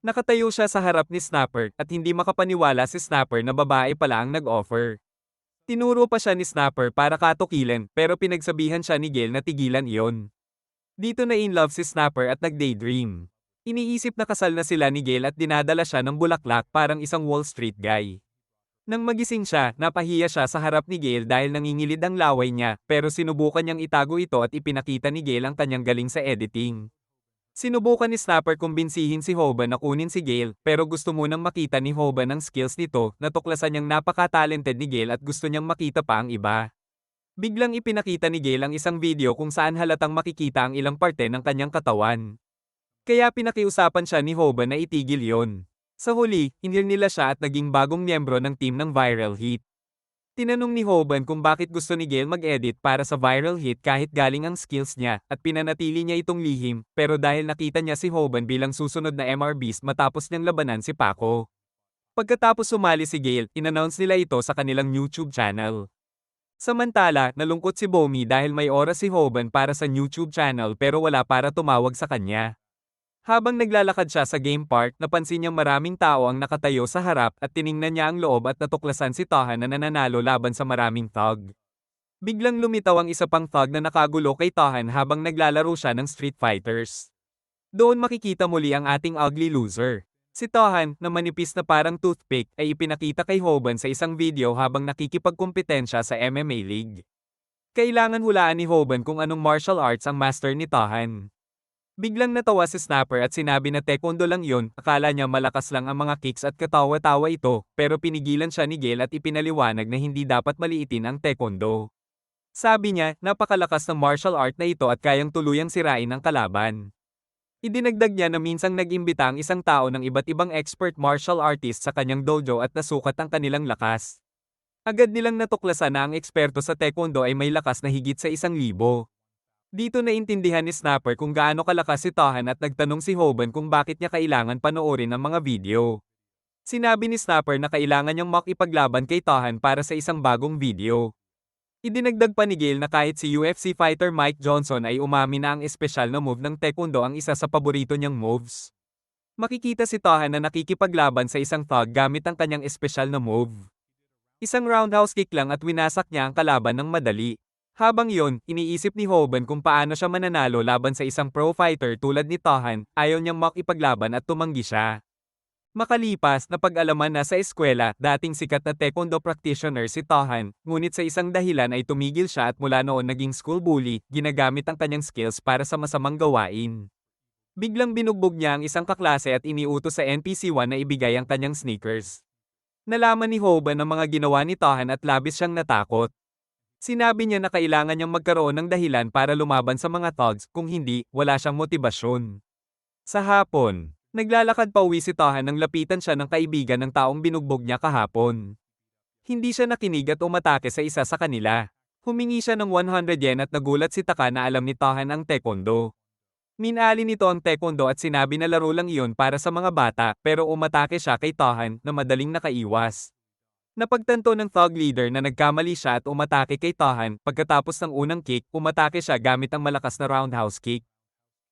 Speaker 1: Nakatayo siya sa harap ni Snapper at hindi makapaniwala si Snapper na babae pala ang nag-offer. Tinuro pa siya ni Snapper para katukilin pero pinagsabihan siya ni Gail na tigilan iyon. Dito na in love si Snapper at nag-daydream. Iniisip na kasal na sila ni Gail at dinadala siya ng bulaklak parang isang Wall Street guy. Nang magising siya, napahiya siya sa harap ni Gail dahil nangingilid ang laway niya pero sinubukan niyang itago ito at ipinakita ni Gail ang kanyang galing sa editing. Sinubukan ni Snapper kumbinsihin si Hoban na kunin si Gail, pero gusto munang makita ni Hoban ang skills nito, natuklasan niyang napaka-talented ni Gail at gusto niyang makita pa ang iba. Biglang ipinakita ni Gail ang isang video kung saan halatang makikita ang ilang parte ng kanyang katawan. Kaya pinakiusapan siya ni Hoban na itigil yon. Sa huli, hinir nila siya at naging bagong miyembro ng team ng viral hit. Tinanong ni Hoban kung bakit gusto ni Gail mag-edit para sa viral hit kahit galing ang skills niya at pinanatili niya itong lihim pero dahil nakita niya si Hoban bilang susunod na MRBeast matapos niyang labanan si Paco. Pagkatapos sumali si Gail, inannounce nila ito sa kanilang YouTube channel. Samantala, nalungkot si Bomi dahil may oras si Hoban para sa YouTube channel pero wala para tumawag sa kanya. Habang naglalakad siya sa game park, napansin niyang maraming tao ang nakatayo sa harap at tiningnan niya ang loob at natuklasan si Tahan na nananalo laban sa maraming thug. Biglang lumitaw ang isa pang thug na nakagulo kay Tahan habang naglalaro siya ng Street Fighters. Doon makikita muli ang ating ugly loser. Si Tahan, na manipis na parang toothpick, ay ipinakita kay Hoban sa isang video habang nakikipagkumpetensya sa MMA League. Kailangan hulaan ni Hoban kung anong martial arts ang master ni Tahan. Biglang natawa si Snapper at sinabi na taekwondo lang yun, akala niya malakas lang ang mga kicks at katawa-tawa ito, pero pinigilan siya ni Gale at ipinaliwanag na hindi dapat maliitin ang taekwondo. Sabi niya, napakalakas ng martial art na ito at kayang tuluyang sirain ang kalaban. Idinagdag niya na minsang nag-imbita ang isang tao ng iba't ibang expert martial artist sa kanyang dojo at nasukat ang kanilang lakas. Agad nilang natuklasan na ang eksperto sa taekwondo ay may lakas na higit sa 1,000. Dito naintindihan ni Snapper kung gaano kalakas si Tahan at nagtanong si Hoban kung bakit niya kailangan panoorin ang mga video. Sinabi ni Snapper na kailangan niyang makipaglaban kay Tahan para sa isang bagong video. Idinagdag pa ni Gale na kahit si UFC fighter Mike Johnson ay umamin na ang espesyal na move ng taekwondo ang isa sa paborito niyang moves. Makikita si Tahan na nakikipaglaban sa isang thug gamit ang kanyang espesyal na move. Isang roundhouse kick lang at winasak niya ang kalaban ng madali. Habang yon, iniisip ni Hoban kung paano siya mananalo laban sa isang pro fighter tulad ni Tahan, ayaw niyang makipaglaban at tumanggi siya. Makalipas, napag-alaman na sa eskwela, dating sikat na taekwondo practitioner si Tahan, ngunit sa isang dahilan ay tumigil siya at mula noon naging school bully, ginagamit ang kanyang skills para sa masamang gawain. Biglang binugbog niya ang isang kaklase at iniutos sa NPC-1 na ibigay ang kanyang sneakers. Nalaman ni Hoban ang mga ginawa ni Tahan at labis siyang natakot. Sinabi niya na kailangan niyang magkaroon ng dahilan para lumaban sa mga thugs, kung hindi, wala siyang motibasyon. Sa hapon, naglalakad pa uwi si Tahan nang lapitan siya ng kaibigan ng taong binugbog niya kahapon. Hindi siya nakinig at umatake sa isa sa kanila. Humingi siya ng 100 yen at nagulat si Taka na alam ni Tahan ang taekwondo. Minali nito ang taekwondo at sinabi na laro lang iyon para sa mga bata, pero umatake siya kay Tahan na madaling nakaiwas. Napagtanto ng thug leader na nagkamali siya at umatake kay Tahan, pagkatapos ng unang kick, umatake siya gamit ang malakas na roundhouse kick.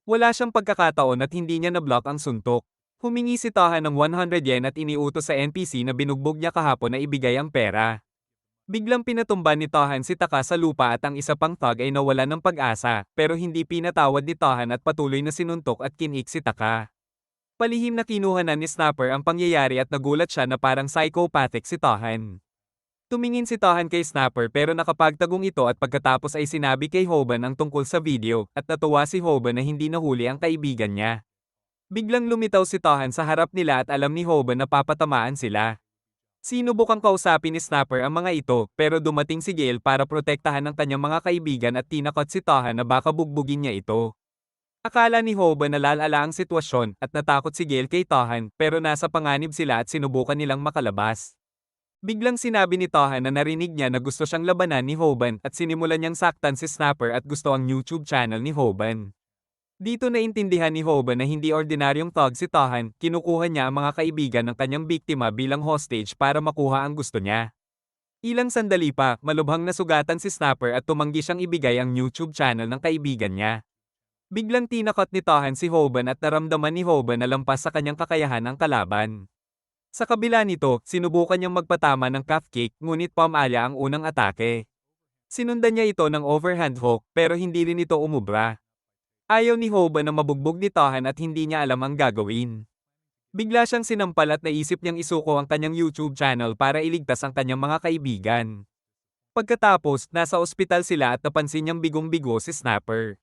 Speaker 1: Wala siyang pagkakataon at hindi niya na-block ang suntok. Humingi si Tahan ng 100 yen at iniutos sa NPC na binugbog niya kahapon na ibigay ang pera. Biglang pinatumba ni Tahan si Taka sa lupa at ang isa pang thug ay nawalan ng pag-asa, pero hindi pinatawad ni Tahan at patuloy na sinuntok at kinik si Taka. Palihim na kinuha na ni Snapper ang pangyayari at nagulat siya na parang psychopathic si Tahan. Tumingin si Tahan kay Snapper pero nakapagtagong ito at pagkatapos ay sinabi kay Hoban ang tungkol sa video, at natuwa si Hoban na hindi nahuli ang kaibigan niya. Biglang lumitaw si Tahan sa harap nila at alam ni Hoban na papatamaan sila. Sinubukang kausapin ni Snapper ang mga ito, pero dumating si Gale para protektahan ang kanyang mga kaibigan at tinakot si Tahan na baka bugbugin niya ito. Akala ni Hoban na lalala ang sitwasyon at natakot si Gale kay Tahan, pero nasa panganib sila at sinubukan nilang makalabas. Biglang sinabi ni Tahan na narinig niya na gusto siyang labanan ni Hoban at sinimulan niyang saktan si Snapper at gusto ang YouTube channel ni Hoban. Dito naintindihan ni Hoban na hindi ordinaryong thug si Tahan, kinukuha niya ang mga kaibigan ng kanyang biktima bilang hostage para makuha ang gusto niya. Ilang sandali pa, malubhang nasugatan si Snapper at tumanggi siyang ibigay ang YouTube channel ng kaibigan niya. Biglang tinakot ni Tahan si Hoban at naramdaman ni Hoban na lampas sa kanyang kakayahan ang kalaban. Sa kabila nito, sinubukan niyang magpatama ng calf kick, ngunit pamala ang unang atake. Sinundan niya ito ng overhand hook, pero hindi rin ito umubra. Ayaw ni Hoban na mabugbog ni Tahan at hindi niya alam ang gagawin. Bigla siyang sinampal at naisip niyang isuko ang kanyang YouTube channel para iligtas ang kanyang mga kaibigan. Pagkatapos, nasa ospital sila at napansin niyang bigong-bigo si Snapper.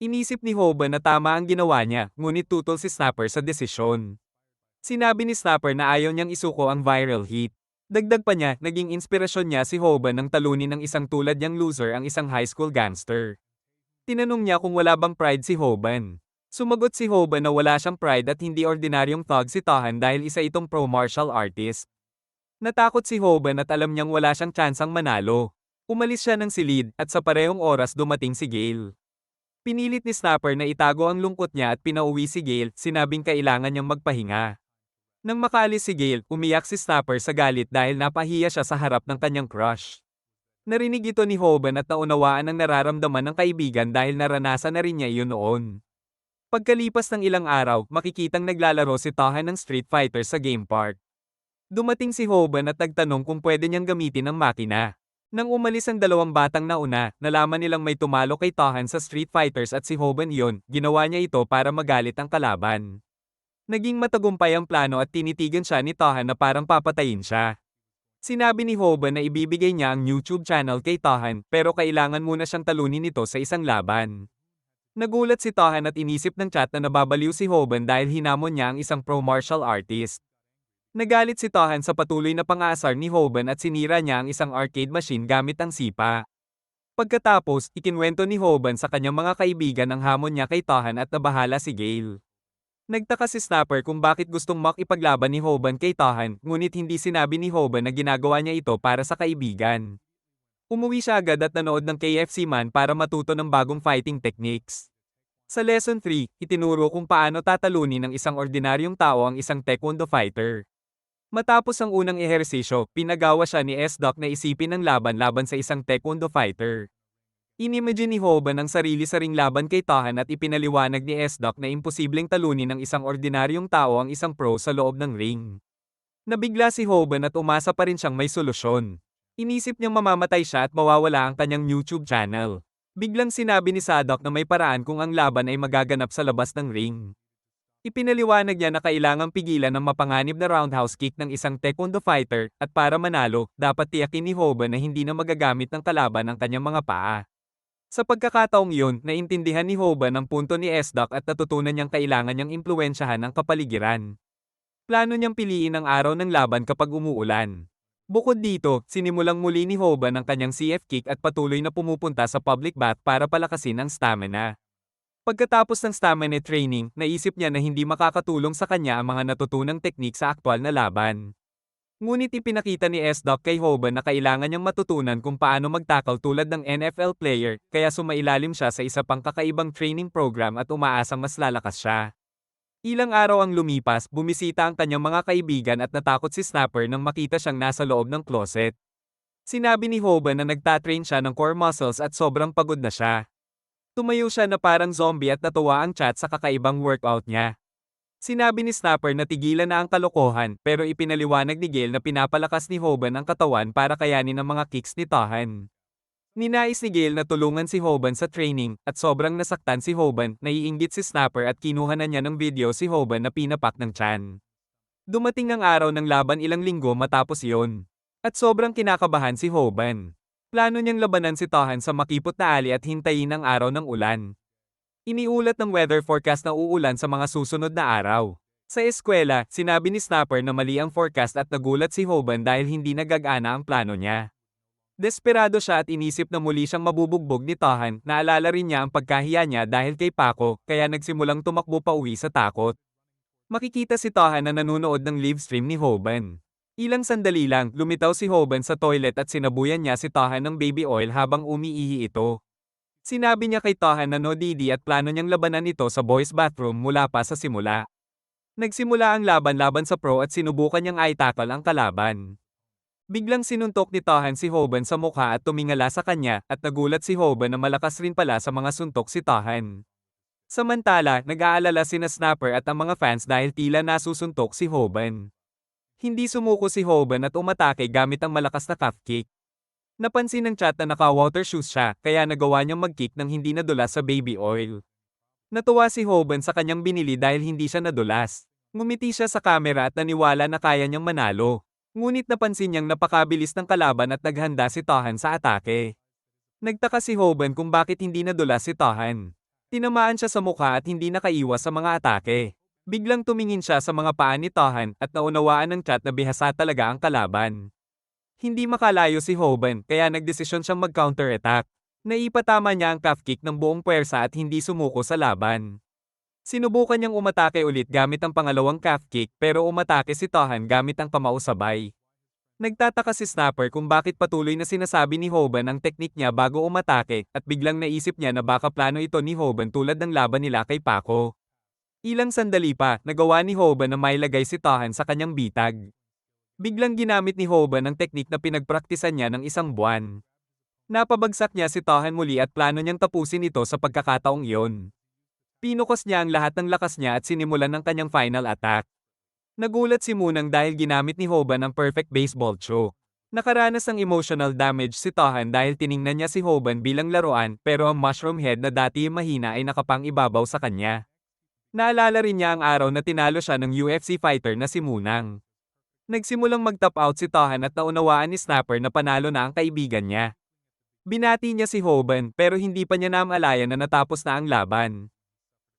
Speaker 1: Inisip ni Hoban na tama ang ginawa niya, ngunit tutol si Snapper sa desisyon. Sinabi ni Snapper na ayaw niyang isuko ang viral hit. Dagdag pa niya, naging inspirasyon niya si Hoban nang talunin ng isang tulad niyang loser ang isang high school gangster. Tinanong niya kung wala bang pride si Hoban. Sumagot si Hoban na wala siyang pride at hindi ordinaryong thug si Tahan dahil isa itong pro martial artist. Natakot si Hoban at alam niyang wala siyang tsansang manalo. Umalis siya ng silid at sa parehong oras dumating si Gale. Pinilit ni Snapper na itago ang lungkot niya at pinauwi si Gale, sinabing kailangan niyang magpahinga. Nang makaalis si Gale, umiyak si Snapper sa galit dahil napahiya siya sa harap ng kanyang crush. Narinig ito ni Hoban at naunawaan ang nararamdaman ng kaibigan dahil naranasan na rin niya iyon noon. Pagkalipas ng ilang araw, makikitang naglalaro si Tahan ng Street Fighter sa game park. Dumating si Hoban at nagtanong kung pwede niyang gamitin ang makina. Nang umalis ang dalawang batang nauna, nalaman nilang may tumalo kay Tahan sa Street Fighters at si Hoban iyon, ginawa niya ito para magalit ang kalaban. Naging matagumpay ang plano at tinitigan siya ni Tahan na parang papatayin siya. Sinabi ni Hoban na ibibigay niya ang YouTube channel kay Tahan pero kailangan muna siyang talunin ito sa isang laban. Nagulat si Tahan at inisip ng chat na nababaliw si Hoban dahil hinamon niya ang isang pro martial artist. Nagalit si Tahan sa patuloy na pang-aasar ni Hoban at sinira niya ang isang arcade machine gamit ang sipa. Pagkatapos, ikinwento ni Hoban sa kanyang mga kaibigan ang hamon niya kay Tahan at nabahala si Gale. Nagtaka si Snapper kung bakit gustong makipaglaban ni Hoban kay Tahan, ngunit hindi sinabi ni Hoban na ginagawa niya ito para sa kaibigan. Umuwi siya agad at nanood ng KFC Man para matuto ng bagong fighting techniques. Sa Lesson 3, itinuro kung paano tatalunin ng isang ordinaryong tao ang isang taekwondo fighter. Matapos ang unang ehersisyo, pinagawa siya ni S-Doc na isipin ang laban-laban sa isang taekwondo fighter. Inimagine ni Hoban ang sarili-saring laban kay Tahan at ipinaliwanag ni S-Doc na imposibleng talunin ng isang ordinaryong tao ang isang pro sa loob ng ring. Nabigla si Hoban at umasa pa rin siyang may solusyon. Inisip niyang mamamatay siya at mawawala ang kanyang YouTube channel. Biglang sinabi ni Sadok na may paraan kung ang laban ay magaganap sa labas ng ring. Ipinaliwanag niya na kailangang pigilan ang mapanganib na roundhouse kick ng isang taekwondo fighter at para manalo, dapat tiyakin ni Hoban na hindi na magagamit ng kalaban ang kanyang mga paa. Sa pagkakataong iyon, naintindihan ni Hoban ang punto ni S-Doc at natutunan niyang kailangan niyang impluwensyahan ang kapaligiran. Plano niyang piliin ang araw ng laban kapag umuulan. Bukod dito, sinimulang muli ni Hoban ang kanyang CF kick at patuloy na pumupunta sa public bath para palakasin ang stamina. Pagkatapos ng stamina training, naisip niya na hindi makakatulong sa kanya ang mga natutunang teknik sa aktwal na laban. Ngunit ipinakita ni S-Doc kay Hoban na kailangan niyang matutunan kung paano magtackle tulad ng NFL player, kaya sumailalim siya sa isa pang kakaibang training program at umaasang mas lalakas siya. Ilang araw ang lumipas, bumisita ang kanyang mga kaibigan at natakot si Snapper nang makita siyang nasa loob ng closet. Sinabi ni Hoban na nagtatrain siya ng core muscles at sobrang pagod na siya. Tumayo siya na parang zombie at natuwa ang chat sa kakaibang workout niya. Sinabi ni Snapper na tigilan na ang kalokohan pero ipinaliwanag ni Gale na pinapalakas ni Hoban ang katawan para kayanin ang mga kicks ni Tahan. Ninais ni Gale na tulungan si Hoban sa training at sobrang nasaktan si Hoban, naiinggit si Snapper at kinuha na niya ng video si Hoban na pinapak ng tiyan. Dumating ang araw ng laban ilang linggo matapos iyon. At sobrang kinakabahan si Hoban. Plano niyang labanan si Tahan sa makipot na ali at hintayin ang araw ng ulan. Iniulat ng weather forecast na uulan sa mga susunod na araw. Sa eskwela, sinabi ni Snapper na mali ang forecast at nagulat si Hoban dahil hindi nagagana ang plano niya. Desperado siya at inisip na muli siyang mabubugbog ni Tahan, naalala rin niya ang pagkahiya niya dahil kay Paco, kaya nagsimulang tumakbo pa uwi sa takot. Makikita si Tahan na nanonood ng livestream ni Hoban. Ilang sandali lang, lumitaw si Hoban sa toilet at sinabuyan niya si Tahan ng baby oil habang umiihi ito. Sinabi niya kay Tahan na no didi at plano niyang labanan ito sa boys bathroom mula pa sa simula. Nagsimula ang laban-laban sa pro at sinubukan niyang i-tackle ang kalaban. Biglang sinuntok ni Tahan si Hoban sa mukha at tumingala sa kanya at nagulat si Hoban na malakas rin pala sa mga suntok si Tahan. Samantala, nag-aalala sina Snapper at ang mga fans dahil tila nasusuntok si Hoban. Hindi sumuko si Hoban at umatake gamit ang malakas na calf kick. Napansin ng chat na naka-water shoes siya, kaya nagawa niyang mag-kick nang hindi nadulas sa baby oil. Natuwa si Hoban sa kanyang binili dahil hindi siya nadulas. Ngumiti siya sa kamera at naniwala na kaya niyang manalo. Ngunit napansin niyang napakabilis ng kalaban at naghanda si Tahan sa atake. Nagtaka si Hoban kung bakit hindi nadulas si Tahan. Tinamaan siya sa mukha at hindi nakaiwas sa mga atake. Biglang tumingin siya sa mga paa ni Tahan at naunawaan ng chat na bihasa talaga ang kalaban. Hindi makalayo si Hoban kaya nagdesisyon siyang mag-counter-attack. Naipatama niya ang calf kick ng buong puwersa at hindi sumuko sa laban. Sinubukan niyang umatake ulit gamit ang pangalawang calf kick pero umatake si Tahan gamit ang kamao sabay. Nagtataka si Snapper kung bakit patuloy na sinasabi ni Hoban ang teknik niya bago umatake at biglang naisip niya na baka plano ito ni Hoban tulad ng laban nila kay Paco. Ilang sandali pa, nagawa ni Hoban na mailagay si Tahan sa kanyang bitag. Biglang ginamit ni Hoban ang teknik na pinagpraktisan niya ng isang buwan. Napabagsak niya si Tahan muli at plano niyang tapusin ito sa pagkakataong iyon. Pinukos niya ang lahat ng lakas niya at sinimulan ng kanyang final attack. Nagulat si Munang dahil ginamit ni Hoban ang perfect baseball choke. Nakaranas ng emotional damage si Tahan dahil tiningnan niya si Hoban bilang laruan pero ang mushroom head na dati mahina ay nakapang-ibabaw sa kanya. Naalala rin niya ang araw na tinalo siya ng UFC fighter na si Munang. Nagsimulang mag-tap out si Tahan at naunawaan ni Snapper na panalo na ang kaibigan niya. Binati niya si Hoban pero hindi pa niya naamalayan na natapos na ang laban.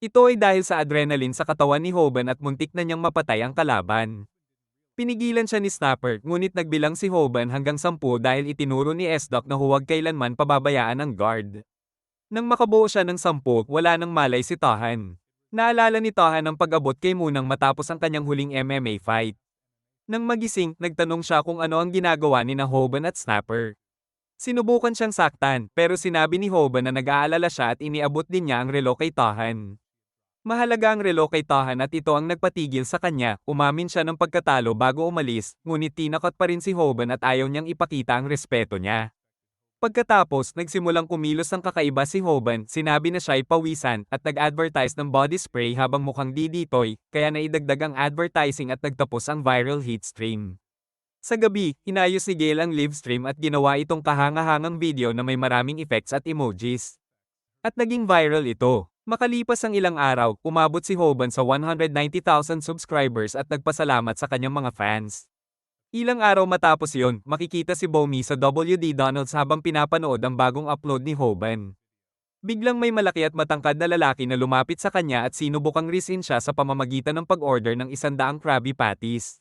Speaker 1: Ito ay dahil sa adrenaline sa katawan ni Hoban at muntik na niyang mapatay ang kalaban. Pinigilan siya ni Snapper ngunit nagbilang si Hoban hanggang 10 dahil itinuro ni S-Doc na huwag kailanman pababayaan ang guard. Nang makabuo siya ng 10, wala nang malay si Tahan. Naalala ni Tahan ang pag-abot kay Munang matapos ang kanyang huling MMA fight. Nang magising, nagtanong siya kung ano ang ginagawa ni na Hoban at Snapper. Sinubukan siyang saktan, pero sinabi ni Hoban na nag-aalala siya at iniabot din niya ang relo kay Tahan. Mahalaga ang relo kay Tahan at ito ang nagpatigil sa kanya, umamin siya ng pagkatalo bago umalis, ngunit tinakot pa rin si Hoban at ayaw niyang ipakita ang respeto niya. Pagkatapos, nagsimulang kumilos ng kakaiba si Hoban, sinabi na siya'y pawisan, at nag-advertise ng body spray habang mukhang diditoy, kaya naidagdag ang advertising at nagtapos ang viral hit stream. Sa gabi, inayos ni Gail ang live stream at ginawa itong kahangahangang video na may maraming effects at emojis. At naging viral ito. Makalipas ang ilang araw, umabot si Hoban sa 190,000 subscribers at nagpasalamat sa kanyang mga fans. Ilang araw matapos yon, makikita si Bomi sa WD Donalds habang pinapanood ang bagong upload ni Hoban. Biglang may malaki at matangkad na lalaki na lumapit sa kanya at sinubukang risin siya sa pamamagitan ng pag-order ng 100 Krabby Patties.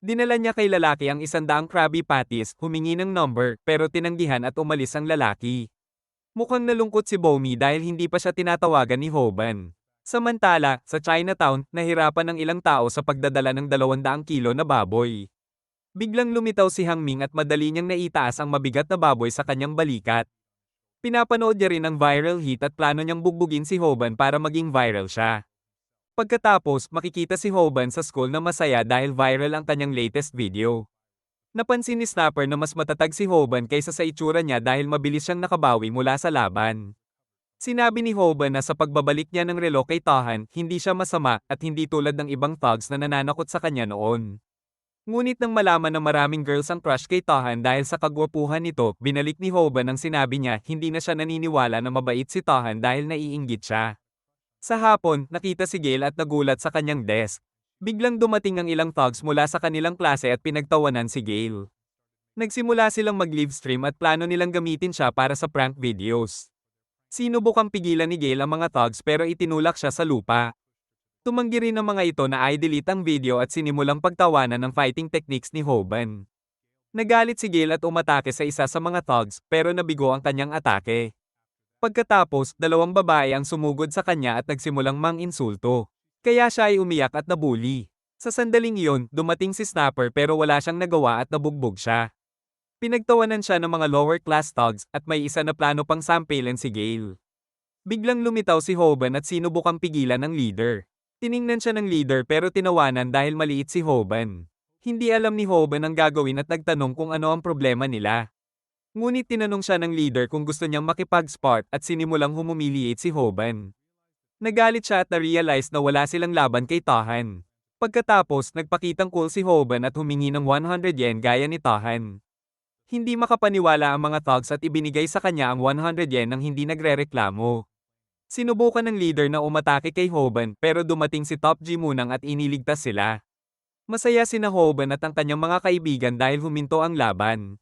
Speaker 1: Dinala niya kay lalaki ang 100 Krabby Patties, humingi ng number, pero tinanggihan at umalis ang lalaki. Mukhang nalungkot si Bomi dahil hindi pa siya tinatawagan ni Hoban. Samantala, sa Chinatown, nahirapan ng ilang tao sa pagdadala ng 200 kilo na baboy. Biglang lumitaw si Hang Ming at madali niyang naitaas ang mabigat na baboy sa kanyang balikat. Pinapanood niya rin ang viral hit at plano niyang bugbugin si Hoban para maging viral siya. Pagkatapos, makikita si Hoban sa school na masaya dahil viral ang kanyang latest video. Napansin ni Snapper na mas matatag si Hoban kaysa sa itsura niya dahil mabilis siyang nakabawi mula sa laban. Sinabi ni Hoban na sa pagbabalik niya ng relo kay Tahan, hindi siya masama at hindi tulad ng ibang thugs na nananakot sa kanya noon. Ngunit nang malaman na maraming girls ang crush kay Tahan dahil sa kagwapuhan nito, binalik ni Hoban ang sinabi niya hindi na siya naniniwala na mabait si Tahan dahil naiinggit siya. Sa hapon, nakita si Gail at nagulat sa kanyang desk. Biglang dumating ang ilang thugs mula sa kanilang klase at pinagtawanan si Gail. Nagsimula silang mag-livestream at plano nilang gamitin siya para sa prank videos. Sinubukang pigilan ni Gail ang mga thugs pero itinulak siya sa lupa. Tumanggi rin ng mga ito na i-delete ang video at sinimulang pagtawanan ng fighting techniques ni Hoban. Nagalit si Gail at umatake sa isa sa mga thugs pero nabigo ang kanyang atake. Pagkatapos, 2 babae ang sumugod sa kanya at nagsimulang mang-insulto. Kaya siya ay umiyak at nabuli. Sa sandaling iyon, dumating si Snapper pero wala siyang nagawa at nabugbog siya. Pinagtawanan siya ng mga lower class thugs at may isa na plano pang sampilin si Gail. Biglang lumitaw si Hoban at sinubukang pigilan ng leader. Tiningnan siya ng leader pero tinawanan dahil maliit si Hoban. Hindi alam ni Hoban ang gagawin at nagtanong kung ano ang problema nila. Ngunit tinanong siya ng leader kung gusto niyang makipag-spar at sinimulang humiliate si Hoban. Nagalit siya at na-realize na wala silang laban kay Tahan. Pagkatapos, nagpakitang cool si Hoban at humingi ng 100 yen gaya ni Tahan. Hindi makapaniwala ang mga thugs at ibinigay sa kanya ang 100 yen nang hindi nagrereklamo. Sinubukan ng leader na umatake kay Hoban pero dumating si Top G Munang at iniligtas sila. Masaya sina Hoban at ang kanyang mga kaibigan dahil huminto ang laban.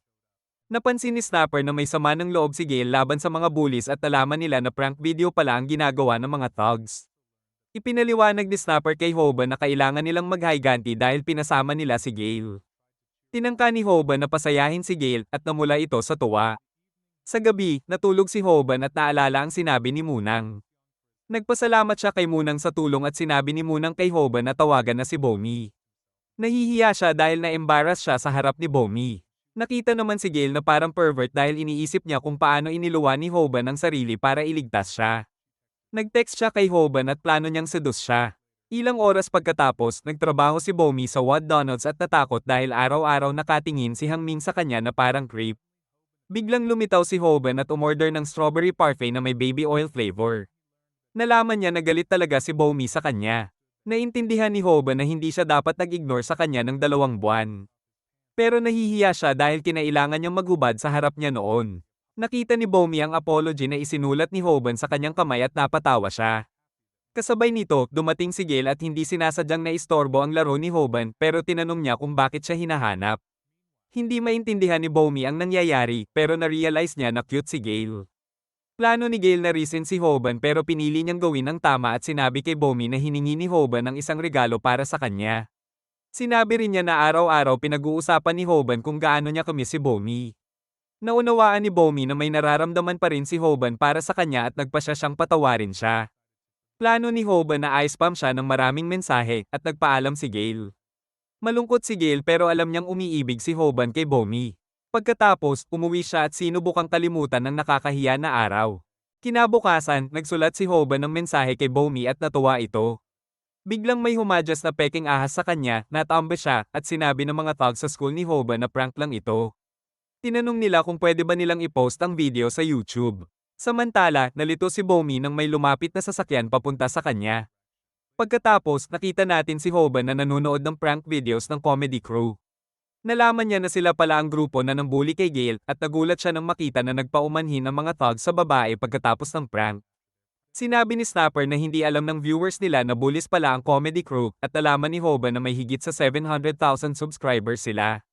Speaker 1: Napansin ni Snapper na may sama ng loob si Gail laban sa mga bullies at nalaman nila na prank video pala ang ginagawa ng mga thugs. Ipinaliwanag ni Snapper kay Hoban na kailangan nilang mag-higanti dahil pinasama nila si Gail. Tinangka ni Hoban na pasayahin si Gail at namula ito sa tuwa. Sa gabi, natulog si Hoban at naalala ang sinabi ni Munang. Nagpasalamat siya kay Munang sa tulong at sinabi ni Munang kay Hoban na tawagan na si Bomi. Nahihiya siya dahil na-embarrass siya sa harap ni Bomi. Nakita naman si Gail na parang pervert dahil iniisip niya kung paano iniluwa ni Hoban ang sarili para iligtas siya. Nag-text siya kay Hoban at plano niyang seduce siya. Ilang oras pagkatapos, nagtrabaho si Bomi sa Wad Donalds at natakot dahil araw-araw nakatingin si Hang Ming sa kanya na parang creep. Biglang lumitaw si Hoban at umorder ng strawberry parfait na may baby oil flavor. Nalaman niya na galit talaga si Bomi sa kanya. Naintindihan ni Hoban na hindi siya dapat nag-ignore sa kanya ng 2 buwan. Pero nahihiya siya dahil kinailangan niyang maghubad sa harap niya noon. Nakita ni Bomi ang apology na isinulat ni Hoban sa kanyang kamay at napatawa siya. Kasabay nito, dumating si Gale at hindi sinasadyang naistorbo ang laro ni Hoban pero tinanong niya kung bakit siya hinahanap. Hindi maintindihan ni Bomi ang nangyayari pero na-realize niya na cute si Gale. Plano ni Gale na reason si Hoban pero pinili niyang gawin ang tama at sinabi kay Bomi na hiningi ni Hoban ang isang regalo para sa kanya. Sinabi rin niya na araw-araw pinag-uusapan ni Hoban kung gaano niya kamiss si Bomi. Naunawaan ni Bomi na may nararamdaman pa rin si Hoban para sa kanya at nagpasya siyang patawarin siya. Plano ni Hoban na i-spam siya ng maraming mensahe at nagpaalam si Gale. Malungkot si Gale pero alam niyang umiibig si Hoban kay Bomi. Pagkatapos, umuwi siya at sinubukang kalimutan ng nakakahiya na araw. Kinabukasan, nagsulat si Hoban ng mensahe kay Bomi at natuwa ito. Biglang may humadyas na peking ahas sa kanya, natambe siya, at sinabi ng mga thugs sa school ni Hoban na prank lang ito. Tinanong nila kung pwede ba nilang i-post ang video sa YouTube. Samantala, nalito si Bomi nang may lumapit na sasakyan papunta sa kanya. Pagkatapos, nakita natin si Hoban na nanonood ng prank videos ng comedy crew. Nalaman niya na sila pala ang grupo na nambuli kay Gale at nagulat siya nang makita na nagpaumanhin ang mga thugs sa babae pagkatapos ng prank. Sinabi ni Snapper na hindi alam ng viewers nila na bullies pala ang comedy crew at nalaman ni Hoban na may higit sa 700,000 subscribers sila.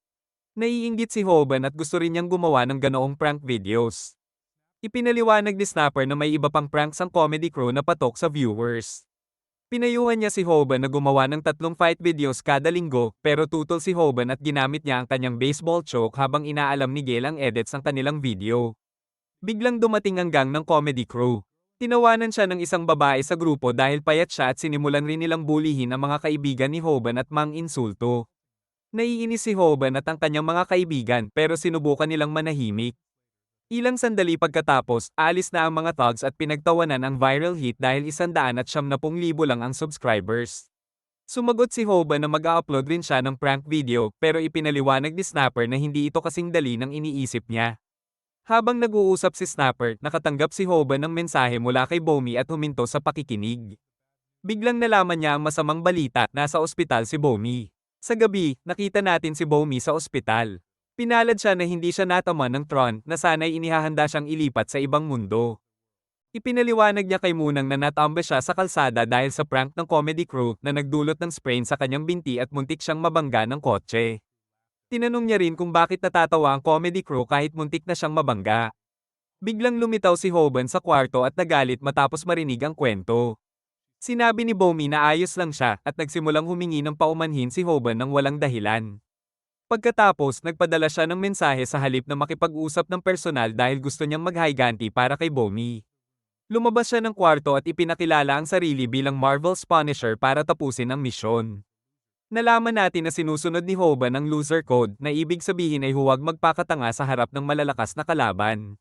Speaker 1: Naiinggit si Hoban at gusto rin niyang gumawa ng ganoong prank videos. Ipinaliwanag ni Snapper na may iba pang pranks ang comedy crew na patok sa viewers. Pinayuhan niya si Hoban na gumawa ng 3 fight videos kada linggo pero tutol si Hoban at ginamit niya ang kanyang baseball choke habang inaalam ni Gale ang edits ng kanilang video. Biglang dumating ang gang ng comedy crew. Tinawanan siya ng isang babae sa grupo dahil payat siya at sinimulan rin nilang bulihin ang mga kaibigan ni Hoban at mang-insulto. Naiinis si Hoban at ang kanyang mga kaibigan pero sinubukan nilang manahimik. Ilang sandali pagkatapos, aalis na ang mga thugs at pinagtawanan ang viral hit dahil 170,000 lang ang subscribers. Sumagot si Hoban na mag-a-upload rin siya ng prank video pero ipinaliwanag ni Snapper na hindi ito kasing dali ng iniisip niya. Habang nag-uusap si Snapper, nakatanggap si Hoban ng mensahe mula kay Bomi at huminto sa pakikinig. Biglang nalaman niya ang masamang balita, nasa ospital si Bomi. Sa gabi, nakita natin si Bomi sa ospital. Pinalad siya na hindi siya natama ng Tron na sana'y inihahanda siyang ilipat sa ibang mundo. Ipinaliwanag niya kay Munang na natambe siya sa kalsada dahil sa prank ng comedy crew na nagdulot ng sprain sa kanyang binti at muntik siyang mabangga ng kotse. Tinanong niya rin kung bakit natatawa ang comedy crew kahit muntik na siyang mabangga. Biglang lumitaw si Hoban sa kwarto at nagalit matapos marinig ang kwento. Sinabi ni Bomi na ayos lang siya at nagsimulang humingi ng paumanhin si Hoban ng walang dahilan. Pagkatapos, nagpadala siya ng mensahe sa halip na makipag-usap ng personal dahil gusto niyang mag-higanti para kay Bomi. Lumabas siya ng kwarto at ipinakilala ang sarili bilang Marvel's Punisher para tapusin ang misyon. Nalaman natin na sinusunod ni Hoban ang loser code na ibig sabihin ay huwag magpakatanga sa harap ng malalakas na kalaban.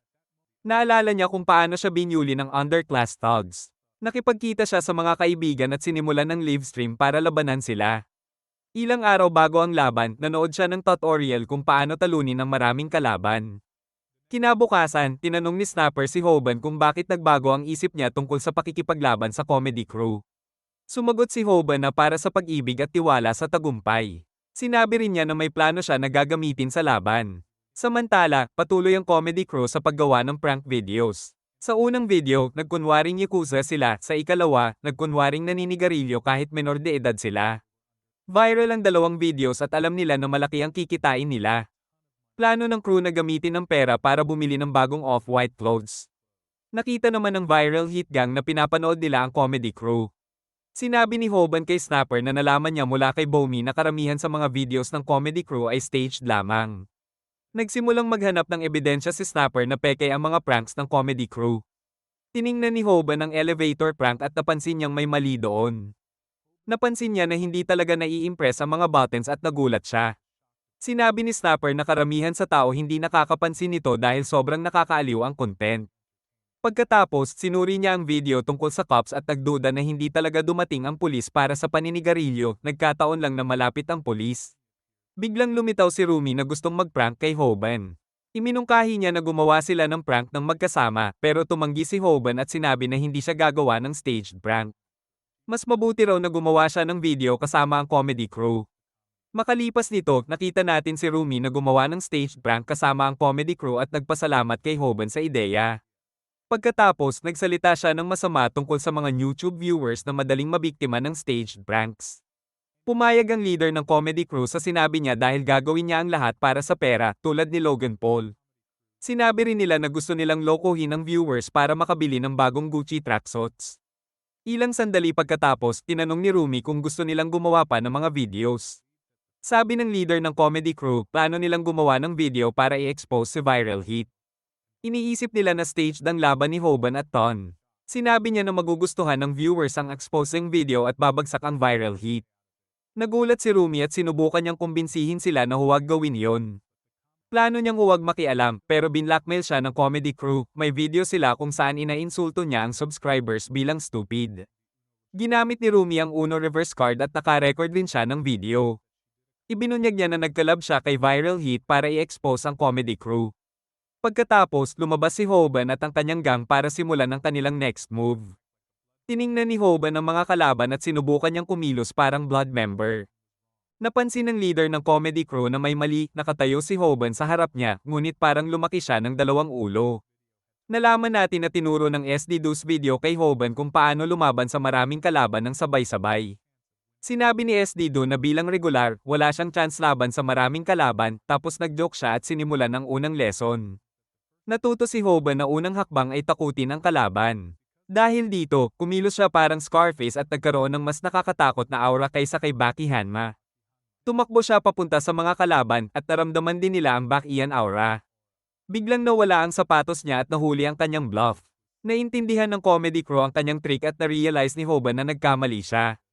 Speaker 1: Naalala niya kung paano siya binyuli ng underclass thugs. Nakipagkita siya sa mga kaibigan at sinimulan ng livestream para labanan sila. Ilang araw bago ang laban, nanood siya ng tutorial kung paano talunin ang maraming kalaban. Kinabukasan, tinanong ni Snapper si Hoban kung bakit nagbago ang isip niya tungkol sa pakikipaglaban sa comedy crew. Sumagot si Hoban na para sa pag-ibig at tiwala sa tagumpay. Sinabi rin niya na may plano siya na gagamitin sa laban. Samantala, patuloy ang comedy crew sa paggawa ng prank videos. Sa unang video, nagkunwaring yakuza sila, sa ikalawa, nagkunwaring naninigarilyo kahit menor de edad sila. Viral ang 2 videos at alam nila na malaki ang kikitain nila. Plano ng crew na gamitin ang pera para bumili ng bagong off-white clothes. Nakita naman ng viral hit gang na pinapanood nila ang comedy crew. Sinabi ni Hoban kay Snapper na nalaman niya mula kay Bomi na karamihan sa mga videos ng comedy crew ay staged lamang. Nagsimulang maghanap ng ebidensya si Snapper na peke ang mga pranks ng comedy crew. Tiningnan ni Hoban ang elevator prank at napansin niyang may mali doon. Napansin niya na hindi talaga nai-impress ang mga buttons at nagulat siya. Sinabi ni Snapper na karamihan sa tao hindi nakakapansin nito dahil sobrang nakakaaliw ang content. Pagkatapos, sinuri niya ang video tungkol sa cops at nagduda na hindi talaga dumating ang pulis para sa paninigarilyo, nagkataon lang na malapit ang pulis. Biglang lumitaw si Rumi na gustong mag-prank kay Hoban. Iminungkahi niya na gumawa sila ng prank ng magkasama pero tumanggi si Hoban at sinabi na hindi siya gagawa ng staged prank. Mas mabuti raw na gumawa siya ng video kasama ang comedy crew. Makalipas nito, nakita natin si Rumi na gumawa ng staged prank kasama ang comedy crew at nagpasalamat kay Hoban sa ideya. Pagkatapos, nagsalita siya ng masama tungkol sa mga YouTube viewers na madaling mabiktima ng staged pranks. Pumayag ang leader ng comedy crew sa sinabi niya dahil gagawin niya ang lahat para sa pera, tulad ni Logan Paul. Sinabi rin nila na gusto nilang lokohin ang viewers para makabili ng bagong Gucci tracksuits. Ilang sandali pagkatapos, tinanong ni Rumi kung gusto nilang gumawa pa ng mga videos. Sabi ng leader ng comedy crew, plano nilang gumawa ng video para i-expose si Viral Heat. Iniisip nila na staged ang laban ni Hoban at Ton. Sinabi niya na magugustuhan ng viewers ang exposing video at babagsak ang Viral Heat. Nagulat si Rumi at sinubukan niyang kumbinsihin sila na huwag gawin yon. Plano niyang huwag makialam, pero binlockmail siya ng comedy crew. May video sila kung saan inainsulto niya ang subscribers bilang stupid. Ginamit ni Rumi ang Uno reverse card at naka-record din siya ng video. Ibinunyag niya na nagkalab siya kay Viral Heat para i-expose ang comedy crew. Pagkatapos, lumabas si Hoban at ang kanyang gang para simulan ang kanilang next move. Tiningnan ni Hoban ang mga kalaban at sinubukan niyang kumilos parang blood member. Napansin ng leader ng comedy crew na may mali, nakatayo si Hoban sa harap niya, ngunit parang lumaki siya ng dalawang ulo. Nalaman natin na tinuro ng SD Deuce video kay Hoban kung paano lumaban sa maraming kalaban ng sabay-sabay. Sinabi ni SD Do na bilang regular, wala siyang chance laban sa maraming kalaban, tapos nag-joke siya at sinimulan ang unang lesson. Natuto si Hoban na unang hakbang ay takutin ang kalaban. Dahil dito, kumilos siya parang Scarface at nagkaroon ng mas nakakatakot na aura kaysa kay Baki Hanma. Tumakbo siya papunta sa mga kalaban at naramdaman din nila ang Baki-Ian aura. Biglang nawala ang sapatos niya at nahuli ang kanyang bluff. Naintindihan ng comedy crew ang kanyang trick at na-realize ni Hoban na nagkamali siya.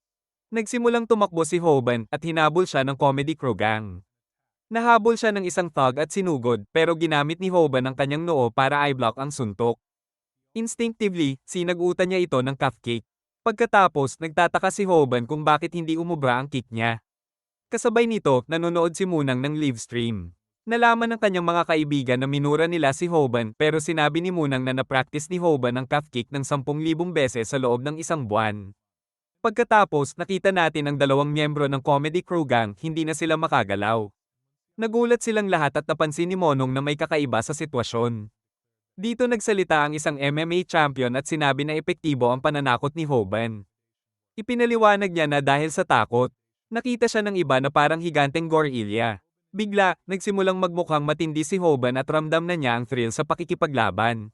Speaker 1: Nagsimulang tumakbo si Hoban at hinabol siya ng comedy crew gang. Nahabol siya ng isang thug at sinugod pero ginamit ni Hoban ang kanyang noo para i-block ang suntok. Instinctively, sinagutan niya ito ng calf kick. Pagkatapos, nagtataka si Hoban kung bakit hindi umubra ang kick niya. Kasabay nito, nanonood si Munang ng live stream. Nalaman ng kanyang mga kaibigan na minura nila si Hoban pero sinabi ni Munang na na-practice ni Hoban ang calf kick ng 10,000 beses sa loob ng isang buwan. Pagkatapos, nakita natin ang dalawang miyembro ng comedy crew gang, hindi na sila makagalaw. Nagulat silang lahat at napansin ni Monong na may kakaiba sa sitwasyon. Dito nagsalita ang isang MMA champion at sinabi na epektibo ang pananakot ni Hoban. Ipinaliwanag niya na dahil sa takot, nakita siya ng iba na parang higanteng gorilla. Bigla, nagsimulang magmukhang matindi si Hoban at ramdam na niya ang thrill sa pakikipaglaban.